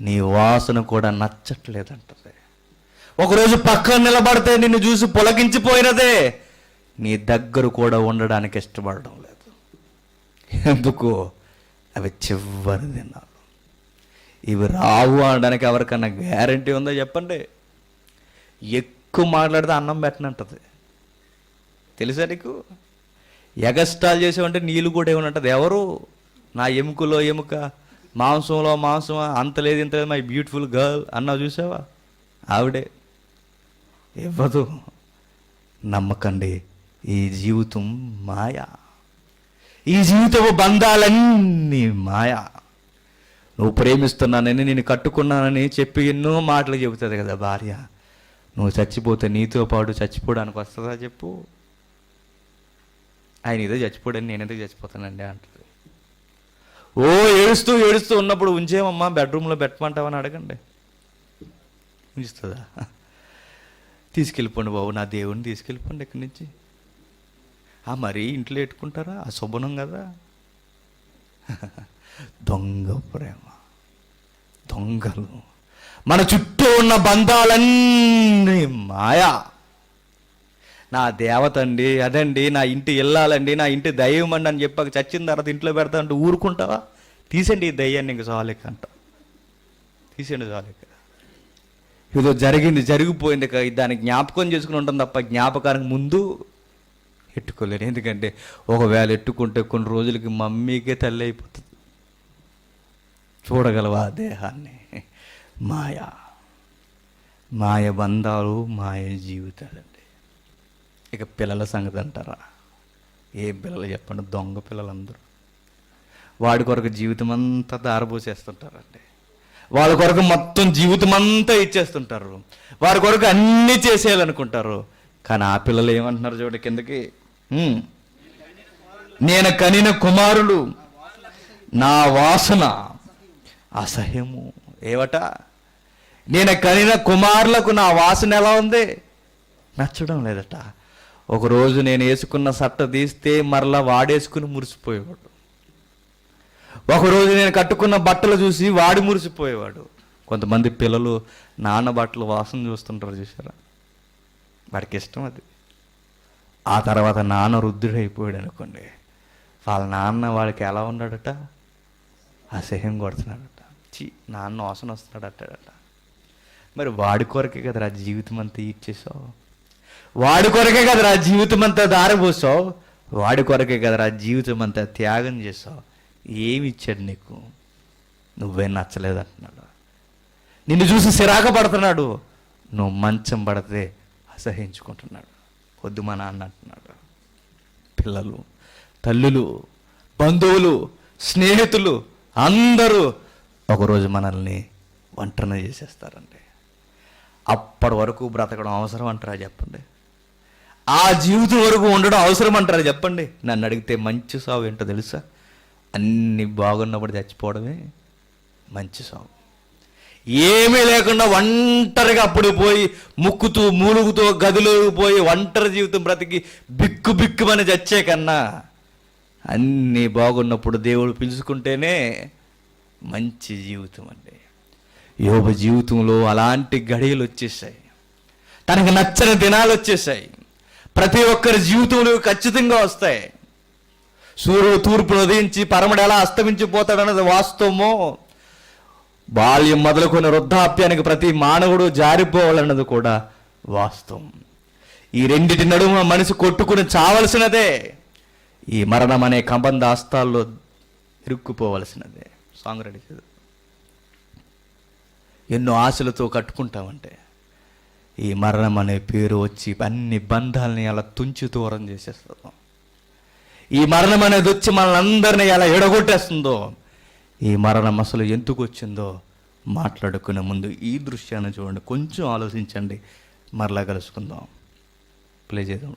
నీ వాసన కూడా నచ్చట్లేదంటది. ఒకరోజు పక్కన నిలబడితే నిన్ను చూసి పొలగించిపోయినదే నీ దగ్గర కూడా ఉండడానికి ఇష్టపడడం లేదు. ఎందుకు? అవి చివరి దినాలు. ఇవి రావు అనడానికి ఎవరికన్నా గ్యారంటీ ఉందో చెప్పండి? ఎక్కువ మాట్లాడితే అన్నం పెట్టనంటది. తెలుసా నీకు? ఎగస్టాల్ చేసావంటే నీళ్ళు కూడా ఏమనంటది. ఎవరు? నా ఎముకలో ఎముక, మాంసంలో మాంసం, అంత లేదు ఇంత లేదు, మై బ్యూటిఫుల్ గర్ల్ అన్నావు చూసావా? ఆవిడే. ఇవ్వదు. నమ్మకండి. ఈ జీవితం మాయా. ఈ జీవితపు బంధాలన్నీ మాయా. నువ్వు ప్రేమిస్తున్నానని, నేను కట్టుకున్నానని చెప్పి ఎన్నో మాటలు చెబుతుంది కదా భార్య. నువ్వు చచ్చిపోతే నీతో పాటు చచ్చిపోవడానికి వస్తుందా చెప్పు? ఆయన ఏదో చచ్చిపోడని నేను ఎందుకు చచ్చిపోతానండి అంటుంది. ఓ ఏడుస్తూ ఉన్నప్పుడు ఉంచేమమ్మా బెడ్రూమ్లో పెట్టమంటావని అడగండి. ఉంచుతుందా? తీసుకెళ్ళిపోండి బాబు, నా దేవుడిని తీసుకెళ్ళిపోండి ఇక్కడి నుంచి. మరీ ఇంట్లో పెట్టుకుంటారా? అశుభనం కదా. దొంగ ప్రేమ, దొంగలు. మన చుట్టూ ఉన్న బంధాలన్నీ మాయా. నా దేవత అండి, అదండి, నా ఇంటి ఇల్లాలండి, నా ఇంటి దయ్యం అండి అని చెప్పాక చచ్చిన తర్వాత ఇంట్లో పెడతా అంటే ఊరుకుంటావా? తీసండి ఈ దయ్యాన్ని ఇంక చాలేక అంట. తీసేయండి చాలు. ఏదో జరిగిపోయింది, దానికి జ్ఞాపకం చేసుకుని ఉంటుంది తప్ప జ్ఞాపకానికి ముందు ఎట్టుకోలేరు. ఎందుకంటే ఒకవేళ ఎట్టుకుంటే కొన్ని రోజులకి మమ్మీకే తల్లి అయిపోతుంది. చూడగలవా దేహాన్ని? మాయ బంధాలు, మాయ జీవితాలండి. ఇక పిల్లల సంగతి అంటారా? ఏ పిల్లలు చెప్పండి? దొంగ పిల్లలందరూ వాడి కొరకు జీవితం అంతా దారబోసేస్తుంటారండి. వాళ్ళ కొరకు మొత్తం జీవితం అంతా ఇచ్చేస్తుంటారు. వారి కొరకు అన్నీ చేసేయాలనుకుంటారు. కానీ ఆ పిల్లలు ఏమంటున్నారు చూడ కిందకి, నేను కనిన కుమారులు నా వాసన అసహ్యము. ఏవట? నేను కనిన కుమారులకు నా వాసన ఎలా ఉంది? నచ్చడం లేదట. ఒకరోజు నేను వేసుకున్న సట్ట తీస్తే మరలా వాడేసుకుని మురిసిపోయేవాడు. ఒకరోజు నేను కట్టుకున్న బట్టలు చూసి వాడి మురిసిపోయేవాడు. కొంతమంది పిల్లలు నాన్న బట్టలు వాసన చూస్తుంటారు, చూసారా? వాడికి ఇష్టం అది. ఆ తర్వాత నాన్న వృద్ధుడైపోయాడు అనుకోండి, వాళ్ళ నాన్న వాడికి ఎలా ఉన్నాడట? అసహ్యం కొడుతున్నాడట. నాన్న వాసన వస్తున్నాడు అంటాడట. మరి వాడి కొరకే కదరా జీవితం అంతా ఇచ్చేసావు, వాడి కొరకే కదరా జీవితం అంతా దారపోసావు, వాడి కొరకే కదరా జీవితం అంతా త్యాగం చేసావు. ఏమి ఇచ్చాడు నీకు? నువ్వే నచ్చలేదు అంటున్నాడు. నిన్ను చూసి సిరాక పడుతున్నాడు. నువ్వు మంచం పడితే అసహించుకుంటున్నాడు. వద్దు మా నాన్న అంటున్నాడు. పిల్లలు, తల్లులు, బంధువులు, స్నేహితులు అందరూ ఒకరోజు మనల్ని ఒంటరిని చేసేస్తారండి. అప్పటి వరకు బ్రతకడం అవసరం అంటారా చెప్పండి? ఆ జీవితం వరకు ఉండడం అవసరం అంటారా చెప్పండి? నన్ను అడిగితే మంచి సావు ఏంటో తెలుసా? అన్నీ బాగున్నప్పుడు చచ్చిపోవడమే మంచి సావు. ఏమీ లేకుండా ఒంటరిగా అప్పుడు పోయి ముక్కుతూ మూలుగుతూ గదిలోకి పోయి ఒంటరి జీవితం బ్రతికి బిక్కుమని చచ్చే కన్నా అన్నీ బాగున్నప్పుడు దేవుడు పిలుచుకుంటేనే మంచి జీవితం అండి. యోబు జీవితంలో అలాంటి గడియలు వచ్చేసాయి. తనకు నచ్చని దినాలు వచ్చేసాయి. ప్రతి ఒక్కరి జీవితంలో ఖచ్చితంగా వస్తాయి. సూర్యుడు తూర్పును ఉదయించి పరముడు ఎలా అస్తమించిపోతాడన్నది వాస్తవమో, బాల్యం మొదలుకొని వృద్ధాప్యానికి ప్రతి మానవుడు జారిపోవాలన్నది కూడా వాస్తవం. ఈ రెండిటి నడుమ మనిషి కొట్టుకుని చావలసినదే. ఈ మరణం అనే కంబంధ హస్తాల్లో ఇరుక్కుపోవలసినదే. సాంగ్ రెడీ చేదు. ఎన్నో ఆశలతో కట్టుకుంటామంటే ఈ మరణం అనే పేరు వచ్చి అన్ని బంధాలని అలా తుంచి దూరం చేసేస్తాం. ఈ మరణం అనేది వచ్చి మనల్ని అందరినీ ఎలా ఎడగొట్టేస్తుందో, ఈ మరణం అసలు ఎందుకు వచ్చిందో మాట్లాడుకునే ముందు ఈ దృశ్యాన్ని చూడండి, కొంచెం ఆలోచించండి. మరలా కలుసుకుందాం. ప్లే చేద్దాం.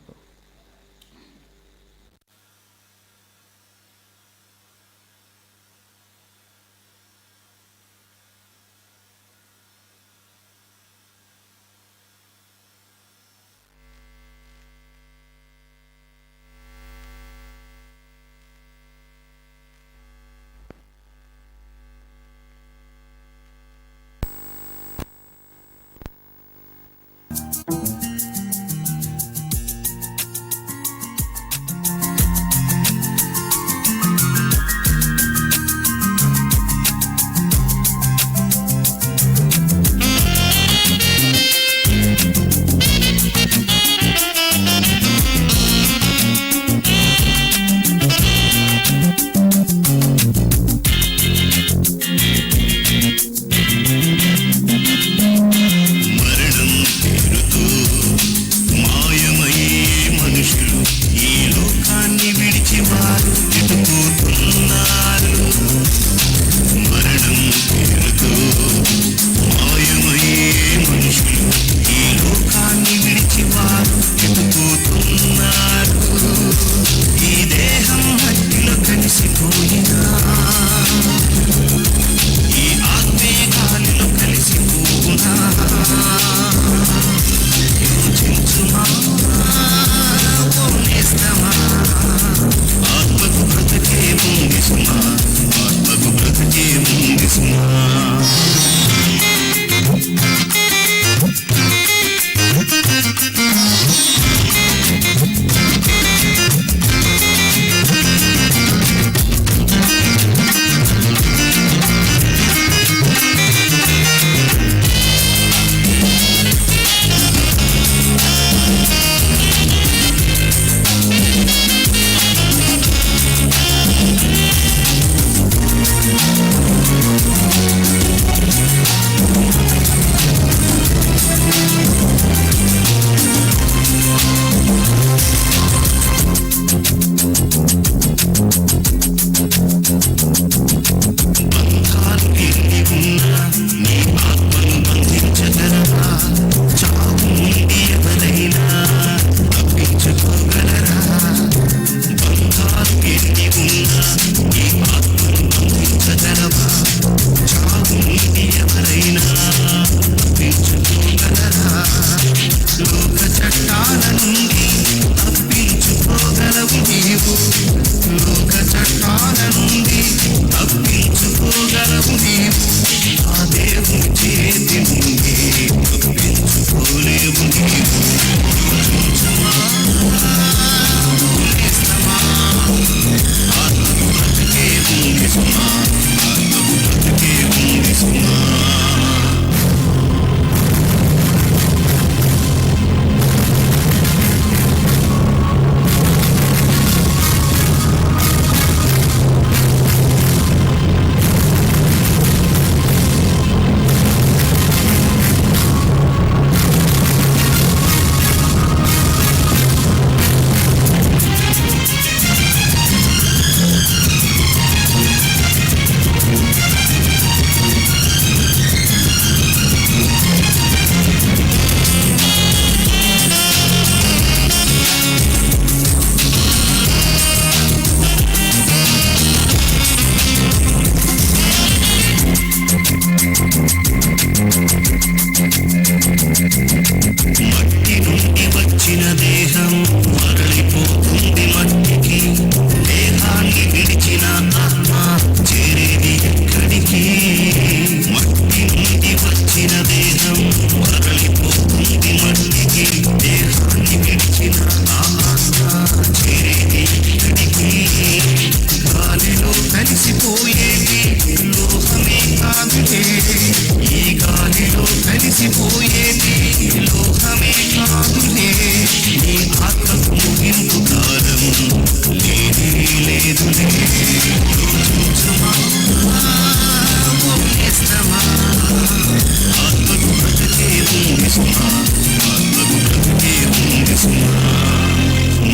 సుమా.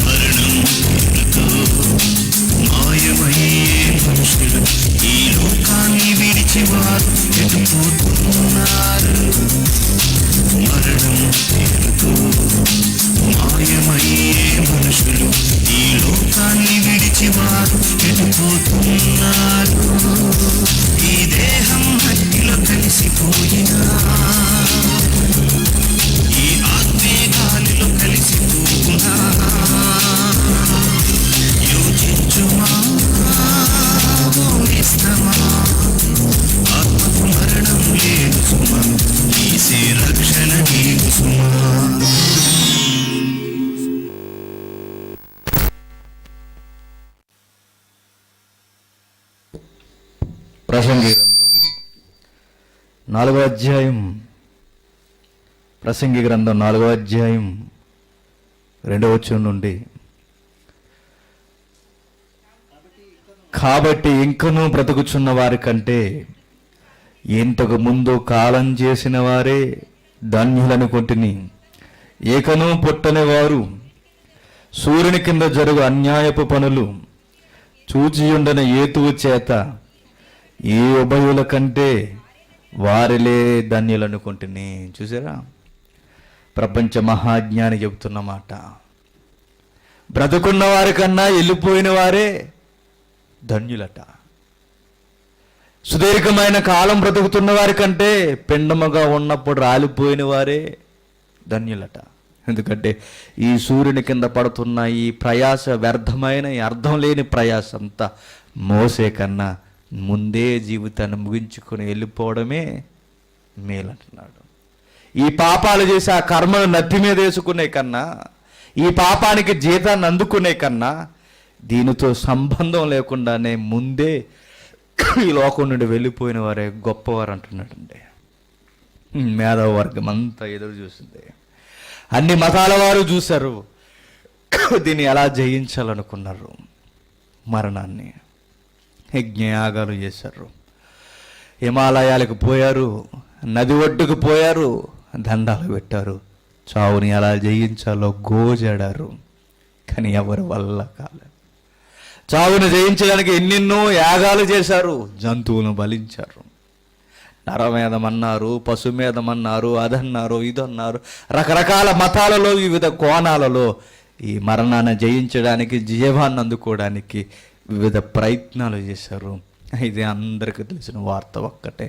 మరణం పేరుతో మాయమయ్యే మనుషులు ఈ లోకాన్ని విడిచి వారు ఎటుపోతున్నారు. మరణం పేరుతో మాయమయ్యే మనుషులు ఈ లోకాన్ని విడిచి వారు ఎటుపోతున్నారు. ఈ దేహం మట్టిలో కలిసిపోయినా, ఈ ఆత్మే గాలిలో కలిసిపోతున్నా, యోచించుమా ఇస్తమా, ఆత్మకు మరణం లేదు సుమా, ఈసే రక్షణ నీకు సుమా. ప్రసంగి గ్రంథం 4వ అధ్యాయం, ప్రసంగి గ్రంథం 4వ అధ్యాయం 2వ వచనం నుండి, కాబట్టి ఇంకనూ బ్రతుకుచున్న వారి కంటే ఇంతకు ముందు కాలం చేసిన వారే ధన్యులనుకొంటిని. ఏకనూ పుట్టని వారు సూర్యుని కింద జరుగు అన్యాయపు పనులు చూచియుండని ఏతువు చేత ఈ ఉభయుల కంటే వారిలే ధన్యులనుకుంటుని. చూసారా, ప్రపంచ మహాజ్ఞాని చెబుతున్న మాట. బ్రతుకున్న వారి కన్నా వెళ్ళిపోయిన వారే ధన్యులట. సుదీర్ఘమైన కాలం బ్రతుకుతున్న వారి కంటే పిండముగా ఉన్నప్పుడు రాలిపోయిన వారే ధన్యులట. ఎందుకంటే ఈ సూర్యుని కింద పడుతున్న ఈ ప్రయాస వ్యర్థమైన, ఈ అర్థం లేని ప్రయాస అంతా మోసే కన్నా ముందే జీవితాన్ని ముగించుకొని వెళ్ళిపోవడమే మేలంటున్నాడు. ఈ పాపాలు చేసి ఆ కర్మను నత్తి మీద వేసుకునే కన్నా, ఈ పాపానికి జీతాన్ని అందుకునే కన్నా, దీనితో సంబంధం లేకుండానే ముందే ఈ లోకం నుండి వెళ్ళిపోయిన వారే గొప్పవారు అంటున్నాడండి. మేధావ వర్గం అంతా ఎదురు చూసింది. అన్ని మతాల వారు చూశారు, దీన్ని ఎలా జయించాలనుకున్నారు. మరణాన్ని యజ్ఞయాగాలు చేశారు, హిమాలయాలకు పోయారు, నది ఒడ్డుకు పోయారు, దండాలు పెట్టారు, చావుని ఎలా జయించాలో గోజాడారు. కానీ ఎవరి వల్ల కాలేదు. చావును జయించడానికి ఎన్నెన్నో యాగాలు చేశారు, జంతువులను బలించారు, నరమేధమన్నారు, పశుమేధమన్నారు, అదన్నారు, ఇదన్నారు. రకరకాల మతాలలో వివిధ కోణాలలో ఈ మరణాన్ని జయించడానికి, జీవాన్ని అందుకోవడానికి వివిధ ప్రయత్నాలు చేశారు. ఇది అందరికీ తెలిసిన వార్త ఒక్కటే,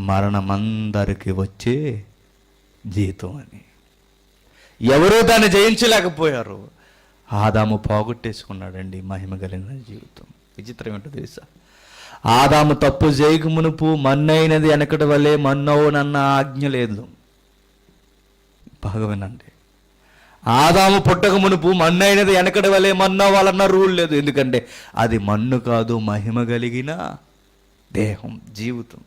మరణం అందరికీ వచ్చే జీతం అని. ఎవరూ దాన్ని జయించలేకపోయారు. ఆదాము పోగొట్టేసుకున్నాడండి మహిమ కలిగిన జీవితం. విచిత్రం ఏంటో తెలుసా, ఆదాము తప్పు చేయక మునుపు మన్నైనది వెనకటి వల్లే మన్నవునన్న ఆజ్ఞ లేదు. బాగా వినండి, ఆదాము పుట్టక మునుపు మన్నైనది వెనకటి వల్లే మన్నవాలన్న రూల్ లేదు. ఎందుకంటే అది మన్ను కాదు, మహిమ కలిగిన దేహం, జీవితం.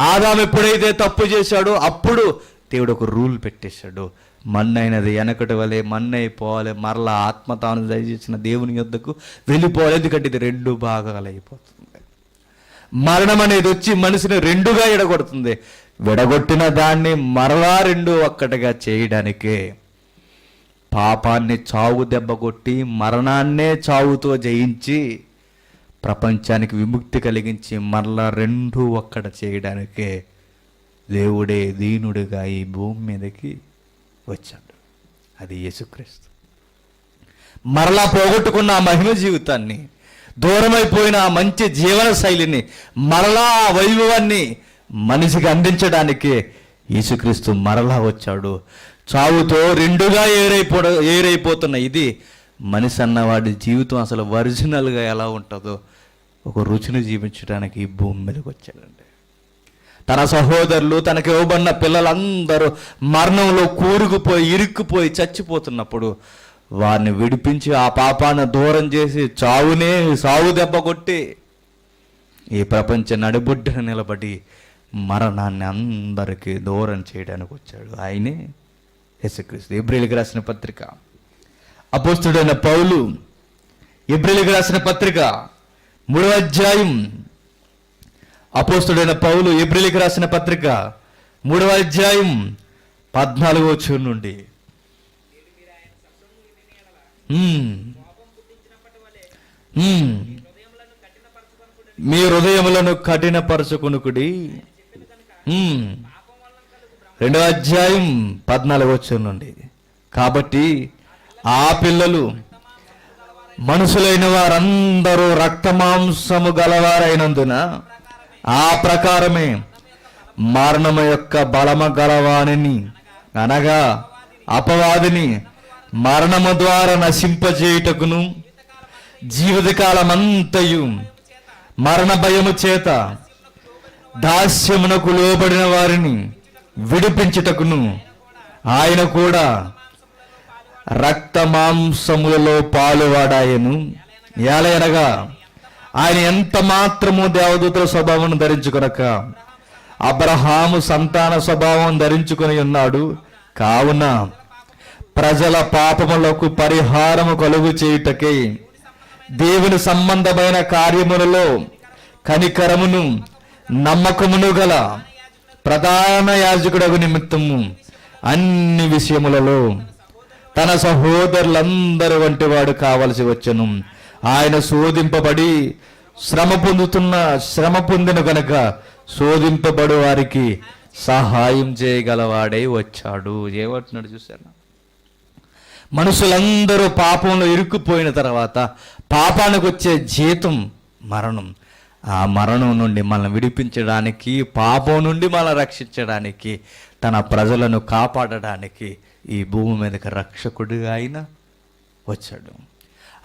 ఆదాము ఎప్పుడైతే తప్పు చేశాడో అప్పుడు దేవుడు ఒక రూల్ పెట్టేశాడు, మన్నైనది వెనకటి వలె మన్నైపోవాలి, మరలా ఆత్మ తాను దయచేసిన దేవుని యొద్దకు వెళ్ళిపోవాలి. ఎందుకంటే ఇది 2 భాగాలు అయిపోతుంది. మరణం అనేది వచ్చి మనిషిని 2గా విడగొడుతుంది. విడగొట్టిన దాన్ని మరలా 2 ఒక్కటిగా చేయడానికే పాపాన్ని చావు దెబ్బ కొట్టి మరణాన్నే చావుతో జయించి ప్రపంచానికి విముక్తి కలిగించి మరలా 2 ఒక్కట చేయడానికే దేవుడే దీనుడిగా ఈ భూమి మీదకి వచ్చాడు. అది యేసుక్రీస్తు. మరలా పోగొట్టుకున్న ఆ మహిమ జీవితాన్ని, దూరమైపోయిన ఆ మంచి జీవన శైలిని, మరలా ఆ వైభవాన్ని మనిషికి అందించడానికే యేసుక్రీస్తు మరలా వచ్చాడు. చావుతో 2గా ఏరైపోతున్న ఇది మనిషి అన్నవాడి జీవితం అసలు ఒరిజినల్గా ఎలా ఉంటుందో ఒక రుచిని జీవించడానికి ఈ భూమి మీదకి వచ్చాడండి. తన సహోదరులు, తనకి ఇవ్వబడిన పిల్లలందరూ మరణంలో కూరుకుపోయి ఇరుక్కుపోయి చచ్చిపోతున్నప్పుడు వారిని విడిపించి ఆ పాపాన్ని దూరం చేసి సావు దెబ్బ కొట్టి ఈ ప్రపంచ నడిబొడ్డున నిలబడి మరణాన్ని అందరికీ దూరం చేయడానికి వచ్చాడు. ఆయనే యేసుక్రీస్తు. హెబ్రీయులకు రాసిన పత్రిక, అపోస్తలుడైన పౌలు హెబ్రీయులకు రాసిన పత్రిక 3వ అధ్యాయం, అపోస్తలుడైన పౌలు హెబ్రీయులకు రాసిన పత్రిక 3వ అధ్యాయం 14వ వచనం నుండి, మీ హృదయములను కఠినపరచుకొనుకుడి. 2వ అధ్యాయం 14వ వచనం నుండి. కాబట్టి ఆ పిల్లలు మనుషులైన వారందరూ రక్తమాంసము గలవారైనందున ఆ ప్రకారమే మరణము యొక్క బలము గలవానిని అనగా అపవాదిని మరణము ద్వారా నశింపజేయుటకును జీవితకాలమంతయు మరణ భయము చేత దాస్యమునకు లోబడిన వారిని విడిపించుటకును ఆయన కూడా రక్త మాంసములలో పాలువాడాయను. ఏలయనగా ఆయన ఎంత మాత్రము దేవదూతల స్వభావం ధరించుకొనక అబ్రహాము సంతాన స్వభావం ధరించుకొని ఉన్నాడు. కావున ప్రజల పాపములకు పరిహారము కలుగు చేయుటకై దేవుని సంబంధమైన కార్యములలో కనికరమును నమ్మకమును గల ప్రధాన యాజకుడగు నిమిత్తము అన్ని విషయములలో తన సహోదరులందరి వంటి వాడు కావలసి వచ్చెను. ఆయన శోధింపబడి శ్రమ పొందిన గనుక శోధింపబడు వారికి సహాయం చేయగలవాడై వచ్చాడు. ఏమంటున్నాడు చూసారా? మనుషులందరూ పాపంలో ఇరుక్కుపోయిన తర్వాత పాపానికి వచ్చే జీతం మరణం. ఆ మరణం నుండి మనల్ని విడిపించడానికి, పాపం నుండి మనల్ని రక్షించడానికి, తన ప్రజలను కాపాడడానికి ఈ భూమి మీదకి రక్షకుడిగా ఆయన వచ్చాడు.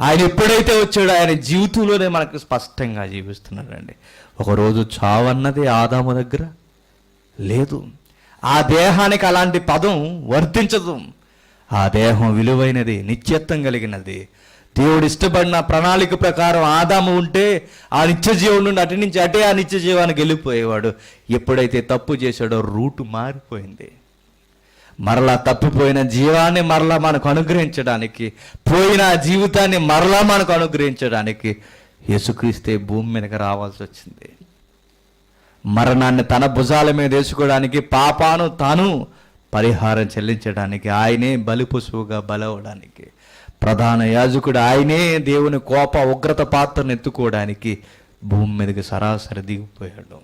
ఆయన ఎప్పుడైతే వచ్చాడో ఆయన జీవితంలోనే మనకు స్పష్టంగా జీవిస్తున్నాడండి. ఒకరోజు చావన్నది ఆదాము దగ్గర లేదు. ఆ దేహానికి అలాంటి పదం వర్తించదు. ఆ దేహం విలువైనది, నిత్యత్వం కలిగినది. దేవుడు ఇష్టపడిన ప్రణాళిక ప్రకారం ఆదాము ఉంటే ఆ నిత్య జీవం నుండి అటు నుంచి అటే ఆ నిత్య జీవానికి వెళ్ళిపోయేవాడు. ఎప్పుడైతే తప్పు చేశాడో రూటు మారిపోయింది. మరలా తప్పిపోయిన జీవాన్ని మరలా మనకు అనుగ్రహించడానికి, పోయిన జీవితాన్ని మరలా మనకు అనుగ్రహించడానికి యేసుక్రీస్తే భూమి మీదకి రావాల్సి వచ్చింది. మరణాన్ని తన భుజాల మీద వేసుకోవడానికి, పాపాను తాను పరిహారం చెల్లించడానికి, ఆయనే బలి పశువుగా బలవడానికి, ప్రధాన యాజకుడు ఆయనే దేవుని కోప ఉగ్రత పాత్రను ఎత్తుకోవడానికి భూమి మీదకి సరాసరి దిగిపోయాడు.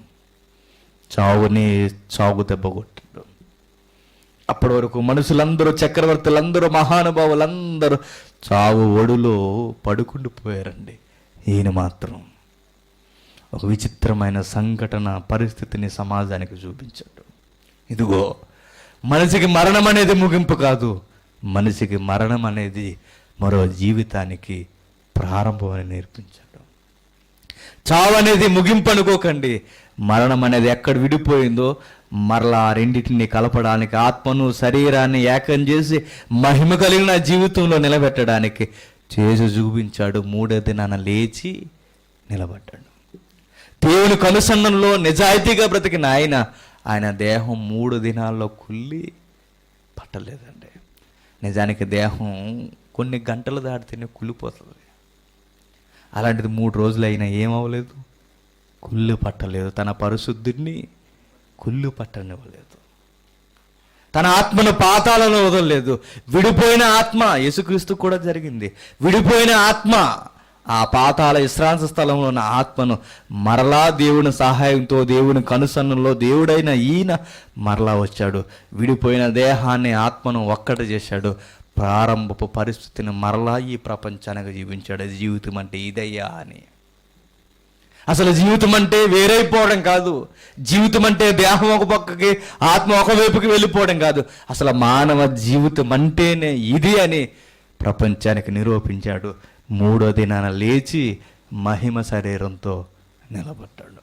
చావుని చావు దెబ్బ కొట్టాడు. అప్పటి వరకు మనుషులందరూ, చక్రవర్తులందరూ, మహానుభావులందరూ చావు ఒడిలో పడుకుండిపోయారండి. ఈయన మాత్రం ఒక విచిత్రమైన సంఘటన, పరిస్థితిని సమాజానికి చూపించాడు. ఇదిగో, మనిషికి మరణం అనేది ముగింపు కాదు, మనిషికి మరణం అనేది మరో జీవితానికి ప్రారంభం అని నేర్పించాడు. చావు అనేది ముగింపు అనుకోకండి. మరణం అనేది ఎక్కడ విడిపోయిందో మరలా ఆ రెండింటిని కలపడానికి, ఆత్మను శరీరాన్ని ఏకం చేసి మహిమ కలిగిన జీవితంలో నిలబెట్టడానికి చేసి చూపించాడు. 3వ దినాన లేచి నిలబడ్డాడు. దేవుని కనుసన్నలో నిజాయితీగా బ్రతికిన ఆయన దేహం 3 దినాల్లో కుళ్ళి పట్టలేదండి. నిజానికి దేహం కొన్ని గంటలు దాటితేనే కుళ్ళిపోతుంది. అలాంటిది 3 రోజులు అయినా ఏమవ్వలేదు, కుళ్ళు పట్టలేదు. తన పరిశుద్ధిని కుళ్ళు పట్టనివ్వలేదు. తన ఆత్మను పాతాళంలో వదలలేదు. విడిపోయిన ఆత్మ, యేసుక్రీస్తు కూడా జరిగింది. విడిపోయిన ఆత్మ ఆ పాతాళ విశ్రాంతి స్థలంలో ఉన్న ఆత్మను మరలా దేవుని సహాయంతో, దేవుని కనుసన్నంలో దేవుడైన ఈయన మరలా వచ్చాడు. విడిపోయిన దేహాన్ని, ఆత్మను ఒక్కటి చేశాడు. ప్రారంభపు పరిస్థితిని మరలా ఈ ప్రపంచానికి జీవించాడు. జీవితం అంటే ఇదయ్యా అని. అసలు జీవితం అంటే వేరైపోవడం కాదు. జీవితం అంటే దేహం ఒక పక్కకి, ఆత్మ ఒకవైపుకి వెళ్ళిపోవడం కాదు. అసలు మానవ జీవితం అంటేనే ఇది అని ప్రపంచానికి నిరూపించాడు. 3వ దినాన లేచి మహిమ శరీరంతో నిలబడ్డాడు.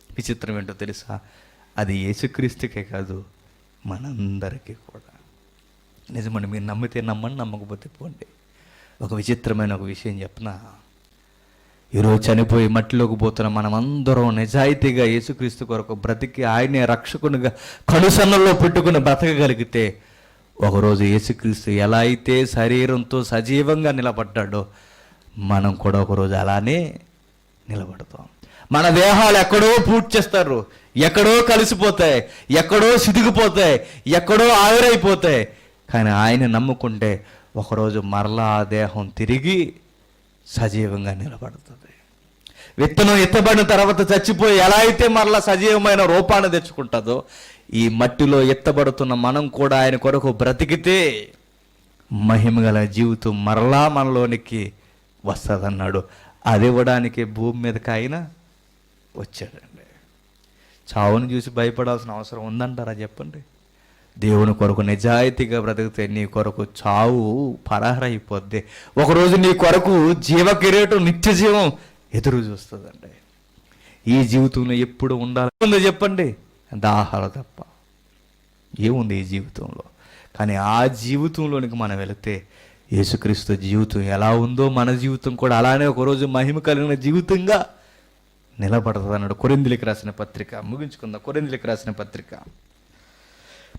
విచిత్రం ఏంటో తెలుసా? అది యేసుక్రీస్తుకే కాదు, మనందరికీ కూడా. నిజమండి, మీరు నమ్మితే నమ్మండి, నమ్మకపోతే పోండి. ఒక విచిత్రమైన ఒక విషయం చెప్పనా? ఈరోజు చనిపోయి మట్టిలోకి పోతున్న మనమందరం నిజాయితీగా యేసుక్రీస్తు కొరకు బ్రతికి ఆయనే రక్షకునిగా కనుసన్నల్లో పెట్టుకుని బ్రతకగలిగితే, ఒకరోజు యేసుక్రీస్తు ఎలా అయితే శరీరంతో సజీవంగా నిలబడ్డాడో మనం కూడా ఒకరోజు అలానే నిలబడతాం. మన దేహాలు ఎక్కడో పూర్తి చేస్తారు, ఎక్కడో కలిసిపోతాయి, ఎక్కడో సిదిగిపోతాయి, ఎక్కడో ఆవిరైపోతాయి. కానీ ఆయన నమ్ముకుంటే ఒకరోజు మరలా ఆ దేహం తిరిగి సజీవంగా నిలబడుతుంది. విత్తనం ఎత్తబడిన తర్వాత చచ్చిపోయి ఎలా అయితే మరలా సజీవమైన రూపాన్ని తెచ్చుకుంటుందో, ఈ మట్టిలో ఎత్తబడుతున్న మనం కూడా ఆయన కొరకు బ్రతికితే మహిమగల జీవితం మరలా మనలోనికి వస్తుందన్నాడు. అది ఇవ్వడానికి భూమి మీదకి ఆయన వచ్చాడండి. చావును చూసి భయపడాల్సిన అవసరం ఉందంటారా చెప్పండి? దేవుని కొరకు నిజాయితీగా బ్రతికితే నీ కొరకు చావు పరారైపోద్ది. ఒకరోజు నీ కొరకు జీవ కిరీటం, నిత్య జీవం ఎదురు చూస్తుందండి. ఈ జీవితంలో ఎప్పుడు ఉండాలి చెప్పండి? దాహాలు తప్ప ఏముంది ఈ జీవితంలో? కానీ ఆ జీవితంలోనికి మనం వెళితే యేసుక్రీస్తు జీవితం ఎలా ఉందో మన జీవితం కూడా అలానే ఒకరోజు మహిమ కలిగిన జీవితంగా నిలబడుతుంది అన్నాడు. కొరింథీయులకు రాసిన పత్రిక ముగించుకుందాం. కొరింథీయులకు రాసిన పత్రిక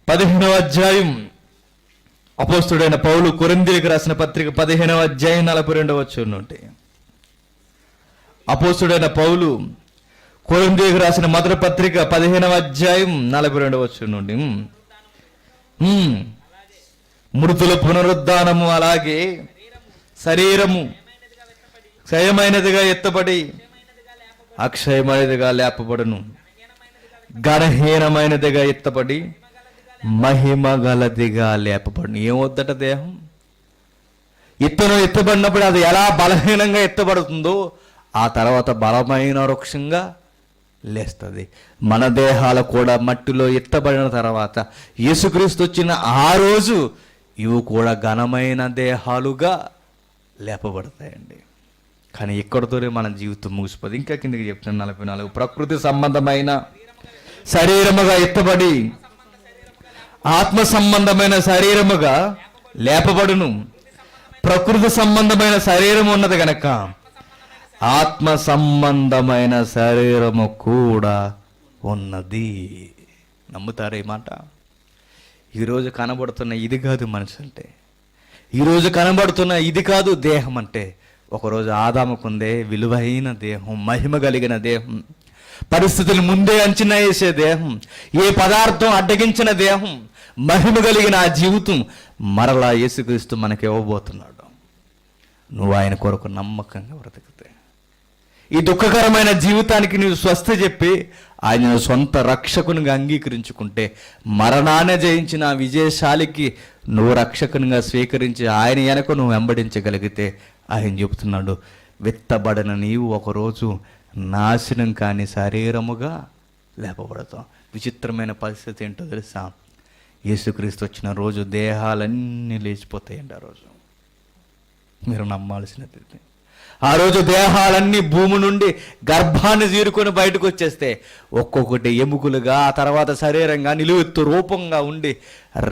15వ అధ్యాయం. అపోస్తుడైన పౌలు కొరింథీయులకు రాసిన పత్రిక 15వ అధ్యాయం 42వ వచనం నుండి. అపోస్తుడైన పౌలు కొరింథీయులకు రాసిన మొదటి పత్రిక 15వ అధ్యాయం 42వ వచనం నుండి. మృతుల పునరుద్ధానము అలాగే శరీరము క్షయమైనదిగా ఎత్తబడి అక్షయమైనదిగా లేపబడును, గణహీనమైనదిగా ఎత్తబడి మహిమ గలదిగా లేపబడును. ఏమొద్దట దేహం? ఇత్తనం ఎత్తబడినప్పుడు అది ఎలా బలహీనంగా ఎత్తబడుతుందో ఆ తర్వాత బలమైన వృక్షంగా లేస్తుంది. మన దేహాలు కూడా మట్టిలో ఎత్తబడిన తర్వాత యేసుక్రీస్తు వచ్చిన ఆ రోజు ఇవి కూడా ఘనమైన దేహాలుగా లేపబడతాయండి. కానీ ఇక్కడితోనే మన జీవితం ముగిసిపోదు. ఇంకా కిందకి చెప్తున్నాను 44. ప్రకృతి సంబంధమైన శరీరముగా ఎత్తబడి ఆత్మ సంబంధమైన శరీరముగా లేపబడును. ప్రకృతి సంబంధమైన శరీరం ఉన్నది గనక ఆత్మ సంబంధమైన శరీరము కూడా ఉన్నది. నమ్ముతారా ఈ మాట? ఈరోజు కనబడుతున్న ఇది కాదు మనిషి అంటే, ఈరోజు కనబడుతున్న ఇది కాదు దేహం అంటే. ఒకరోజు ఆదాముకుందే విలువైన దేహం, మహిమ కలిగిన దేహం, పరిస్థితులు ముందే అంచనా వేసే దేహం, ఏ పదార్థం అడ్డగించిన దేహం, మహిమ కలిగిన ఆ జీవితం మరలా యేసుక్రీస్తు మనకి ఇవ్వబోతున్నాడు. నువ్వు ఆయన కొరకు నమ్మకంగా బ్రతికితే, ఈ దుఃఖకరమైన జీవితానికి నువ్వు స్వస్థ చెప్పి ఆయన సొంత రక్షకునిగా అంగీకరించుకుంటే, మరణాన్ని జయించిన విజయశాలికి నువ్వు రక్షకునిగా స్వీకరించి ఆయన వెనక నువ్వు వెంబడించగలిగితే ఆయన చెబుతున్నాడు, విత్తబడిన నీవు ఒకరోజు నాశనం కాని శరీరముగా లేపబడతాం. విచిత్రమైన పరిస్థితి ఏంటో తెలుసా? యేసుక్రీస్తు వచ్చిన రోజు దేహాలన్నీ లేచిపోతాయండి. ఆ రోజు మీరు నమ్మాల్సినది. ఆ రోజు దేహాలన్నీ భూమి నుండి గర్భాన్ని చీరుకొని బయటకు వచ్చేస్తే ఒక్కొక్కటి ఎముకలుగా, ఆ తర్వాత శరీరంగా నిలువెత్తు రూపంగా ఉండి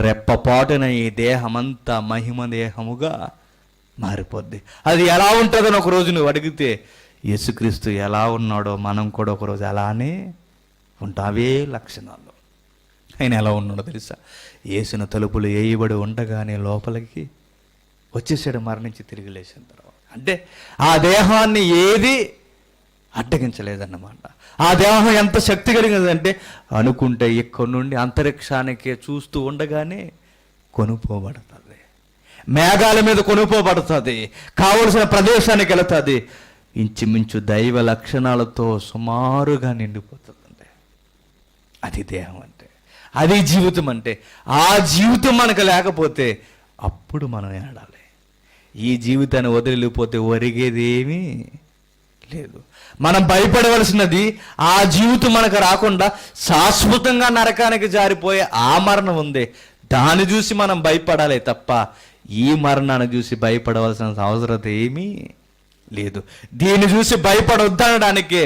రెప్పపాటున ఈ దేహమంతా మహిమ దేహముగా మారిపోద్ది. అది ఎలా ఉంటుందని ఒకరోజు నువ్వు అడిగితే, యేసుక్రీస్తు ఎలా ఉన్నాడో మనం కూడా ఒకరోజు అలానే ఉంటాం. అవే లక్షణాలు. ఆయన ఎలా ఉన్నాడో తెలుసా? యేసున తలుపులు వేయబడి ఉండగానే లోపలికి వచ్చేసాడు, మరణించి తిరిగి లేచిన తర్వాత. అంటే ఆ దేహాన్ని ఏది అడ్డగించలేదన్నమాట. ఆ దేహం ఎంత శక్తి కలిగినదంటే అనుకుంటే ఇక్కడ నుండి అంతరిక్షానికి చూస్తూ ఉండగానే కొనుక్కోబడుతుంది, మేఘాల మీద కొనుక్కోబడుతుంది, కావలసిన ప్రదేశానికి వెళుతుంది. ఇంచుమించు దైవ లక్షణాలతో సుమారుగా నిండిపోతుందండి. అది దేహం అంటే, అది జీవితం అంటే. ఆ జీవితం మనకు లేకపోతే అప్పుడు మనం ఏడాలి. ఈ జీవితాన్ని వదిలిపోతే ఒరిగేది ఏమీ లేదు. మనం భయపడవలసినది ఆ జీవితం మనకు రాకుండా శాశ్వతంగా నరకానికి జారిపోయే ఆ మరణం ఉంది. దాన్ని చూసి మనం భయపడాలి తప్ప ఈ మరణాన్ని చూసి భయపడవలసిన అవసరం ఏమీ లేదు. దీన్ని చూసి భయపడొద్దనడానికే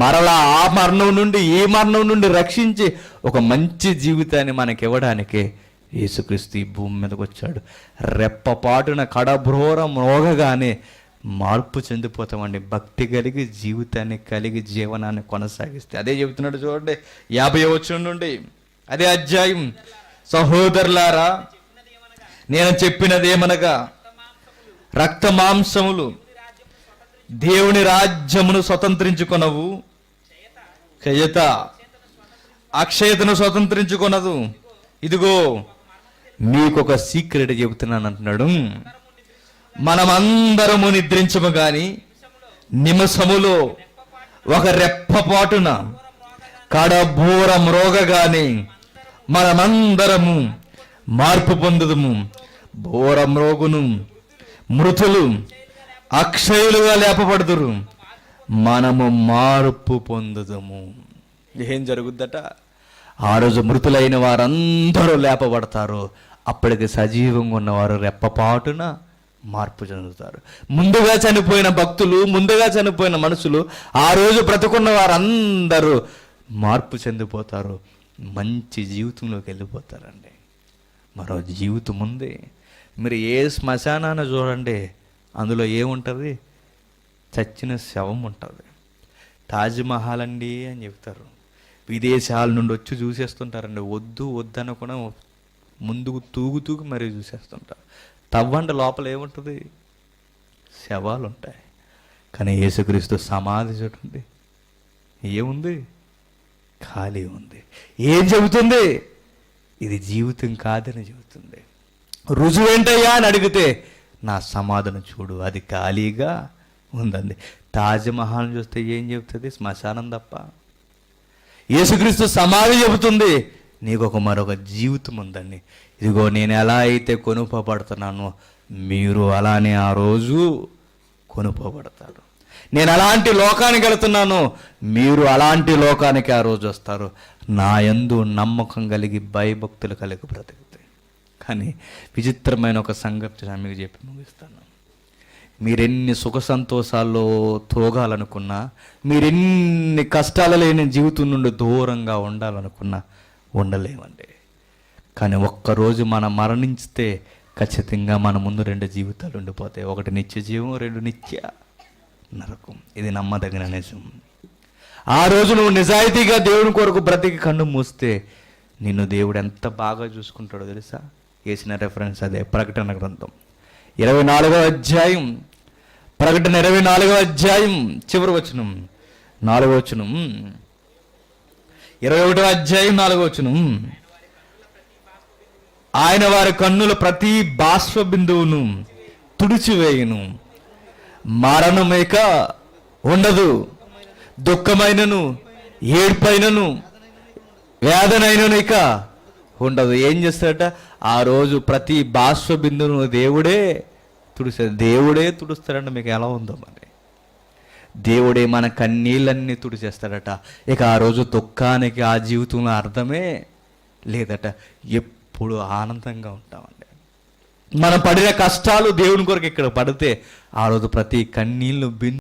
మరలా ఆ మరణం నుండి ఈ మరణం నుండి రక్షించి ఒక మంచి జీవితాన్ని మనకి ఇవ్వడానికే యేసుక్రీస్తు ఈ భూమి మీదకి వచ్చాడు. రెప్పపాటున కడబ్రోరం మోగగానే మార్పు చెందిపోతామండి. భక్తి కలిగి జీవితాన్ని కలిగి జీవనాన్ని కొనసాగిస్తే. అదే చెబుతున్నాడు చూడండి 50వ వచనం నుండి అదే అధ్యాయం. సహోదరులారా, నేను చెప్పినదేమనగా రక్త మాంసములు దేవుని రాజ్యమును స్వతంత్రించుకొనవు, చేత అక్షయతను స్వతంత్రించుకొనదు. ఇదిగో మీకు ఒక సీక్రెట్ చెబుతున్నాను అంటున్నాడు. మనమందరము నిద్రించము గాని నిమిషములో ఒక రెప్పపాటున కడబూర మ్రోగగాని మనమందరము మార్పు పొందుదుము. బోర మ్రోగును మృతులు అక్షయులుగా లేపబడుదురు, మనము మార్పు పొందుదుము. ఏం జరుగుద్దట? ఆ రోజు మృతులైన వారందరూ లేపబడతారు. అప్పటికి సజీవంగా ఉన్నవారు రెప్పపాటున మార్పు చెందుతారు. ముందుగా చనిపోయిన భక్తులు, ముందుగా చనిపోయిన మనుషులు, ఆ రోజు బ్రతుకున్న వారందరూ మార్పు చెందిపోతారు, మంచి జీవితంలోకి వెళ్ళిపోతారండి. మరో జీవితం ఉంది. మీరు ఏ శ్మశానాన్ని చూడండి, అందులో ఏముంటుంది? చచ్చిన శవం ఉంటుంది. తాజ్మహల్ అండి అని చెప్తారు. విదేశాల నుండి వచ్చి చూసేస్తుంటారండి. వద్దు వద్దు అనకుండా ముందుకు తూగు మరీ చూసేస్తుంటారు. తవ్వండి, లోపల ఏముంటుంది? శవాలు ఉంటాయి. కానీ యేసుక్రీస్తు సమాధి చూడండి, ఏముంది? ఖాళీ ఉంది. ఏం చెబుతుంది? ఇది జీవితం కాదని చెబుతుంది. రుజువేంటయ్యా అని అడిగితే, నా సమాధిని చూడు, అది ఖాళీగా ఉందండి. తాజ్మహల్ని చూస్తే ఏం చెబుతుంది? శ్మశానం తప్ప. యేసుక్రీస్తు సమాధి చెబుతుంది, నీకు మరొక జీవితం ఉందండి. ఇదిగో నేను ఎలా అయితే కొనుక్కోబడుతున్నానో మీరు అలానే ఆ రోజు కొనుక్కోబడతారు. నేను అలాంటి లోకానికి వెళుతున్నానో మీరు అలాంటి లోకానికి ఆ రోజు వస్తారు. నా యందు నమ్మకం కలిగి భయభక్తులు కలిగి బ్రతుకుతాయి. కానీ విచిత్రమైన ఒక సంగతి మీకు చెప్పి ముగిస్తాను. మీరెన్ని సుఖ సంతోషాల్లో తోగాలనుకున్నా, మీరెన్ని కష్టాలు లేని జీవితం నుండి దూరంగా ఉండాలనుకున్నా ఉండలేమండి. కానీ ఒక్కరోజు మనం మరణించితే ఖచ్చితంగా మన ముందు 2 జీవితాలు ఉండిపోతాయి. ఒకటి నిత్య జీవం, 2 నిత్య నరకం. ఇది నమ్మదగిన నిజం. ఆ రోజు నువ్వు నిజాయితీగా దేవుని కొరకు బ్రతికి కన్ను మూస్తే నిన్ను దేవుడు ఎంత బాగా చూసుకుంటాడో తెలుసా? వేసిన రెఫరెన్స్ అదే ప్రకటన గ్రంథం 24వ అధ్యాయం. ప్రకటన 24వ అధ్యాయం చివరి వచనం 4వ వచనం. 21వ అధ్యాయం 4వ వచనం. ఆయన వారి కన్నుల ప్రతి బాష్ప బిందువును తుడిచివేయును, మరణమేక ఉండదు, దుఃఖమైనను ఏడ్పైనను వేదనైనను ఇక ఉండదు. ఏం చేస్తాడట? ఆ రోజు ప్రతి బాష్ప బిందువును దేవుడే తుడుస్తాడంట. మీకు ఎలా ఉందో మరి? దేవుడే మన కన్నీళ్ళన్నీ తుడిచేస్తాడట. ఇక ఆ రోజు దుఃఖానికి, ఆ జీవితంలో అర్థమే లేదట. ఎప్పుడు ఆనందంగా ఉంటామండి. మనం పడిన కష్టాలు దేవుని కొరకు ఇక్కడ పడితే ఆ రోజు ప్రతి కన్నీళ్ళు